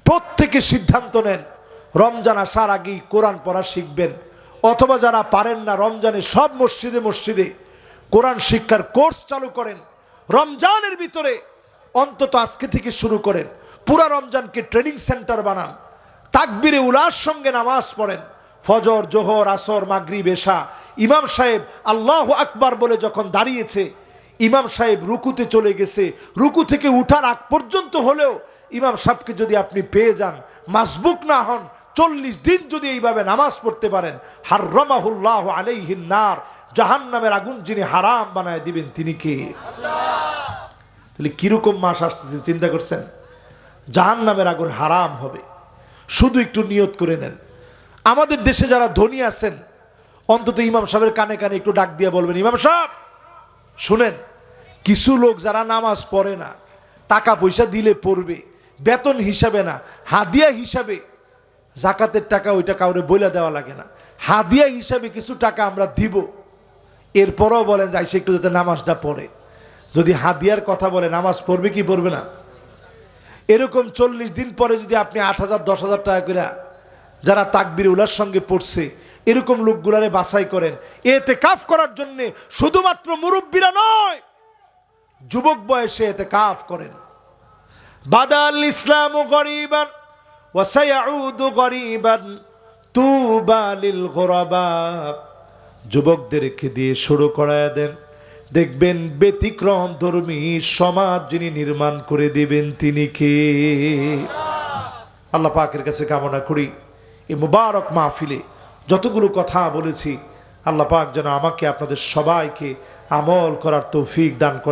প্রত্যেকে সিদ্ধান্ত নেন রমজান আসার আগেই কোরআন পড়া শিখবেন, অথবা যারা পারেন না রমজানে সব মসজিদে মসজিদে কোরআন শিক্ষার কোর্স চালু করেন। রমজানের ভিতরে অন্তত আজকে থেকে শুরু করেন, পুরা রমজানকে ট্রেনিং সেন্টার বানান। তাকবীরে উলার সঙ্গে নামাজ পড়েন, ফজর, জোহর, আসর, মাগরিব, এশা। ইমাম সাহেব আল্লাহু আকবার বলে যখন দাঁড়িয়েছে, ইমাম সাহেব রুকুতে চলে গেছে, রুকু থেকে উঠার আগ পর্যন্ত হলেও ইমাম সাহেবকে যদি আপনি পেয়ে যান, মাসবুক না হন, 40 দিন যদি এইভাবে নামাজ পড়তে পারেন, হাররামাহুল্লাহু আলাইহিন নার, জাহান্নামের আগুন যিনি হারাম বানায় দিবেন তিনি কে? তাহলে কিরকম মাস আসতেছে চিন্তা করছেন? জাহান্নামের আগুন হারাম হবে। শুধু একটু নিয়ত করে নেন। আমাদের দেশে যারা ধনী আছেন, অন্তত ইমাম সাহেবের কানে কানে একটু ডাক দিয়ে বলবেন, ইমাম সাহেব শুনেন, কিছু লোক যারা নামাজ পড়ে না, টাকা পয়সা দিলে পড়বে, বেতন হিসাবে না, হাদিয়া হিসাবে, জাকাতের টাকা ওইটা কাউরে বইলা দেওয়া লাগে না, হাদিয়া হিসাবে কিছু টাকা আমরা দিব। এরপরও বলেন যে আইসা একটু যাতে নামাজটা পড়ে। যদি হাদিয়ার কথা বলে, নামাজ পড়বে কি পড়বে না? এরকম 40 দিন পরে যদি আপনি 8,000 10,000 টাকা করে যারা তাকবীর উলার সঙ্গে পড়ছে এরকম লোকগুলারে বাছাই করেন, ইতিকাফ করার জন্য শুধুমাত্র মুরব্বীরা নয়, যুবক বয়সে ইতিকাফ করেন। বাদাল ইসলামু গরিবান ওয়া সায়াউদু গরিবান তুবা লিল গুরাবা। যুবকদেরকে দিয়ে শুরু করায় দেন, দেখবেন ব্যতিক্রম ধর্মী সমাজ যিনি নির্মাণ করে দিবেন তিনি কে? আল্লাহ পাকের কাছে কামনা করি এই মুবারক মাহফিলে যতগুলো কথা বলেছি, আল্লাহ পাক যেন আমাকে আপনাদের সবাইকে আমল করার তৌফিক দান করে।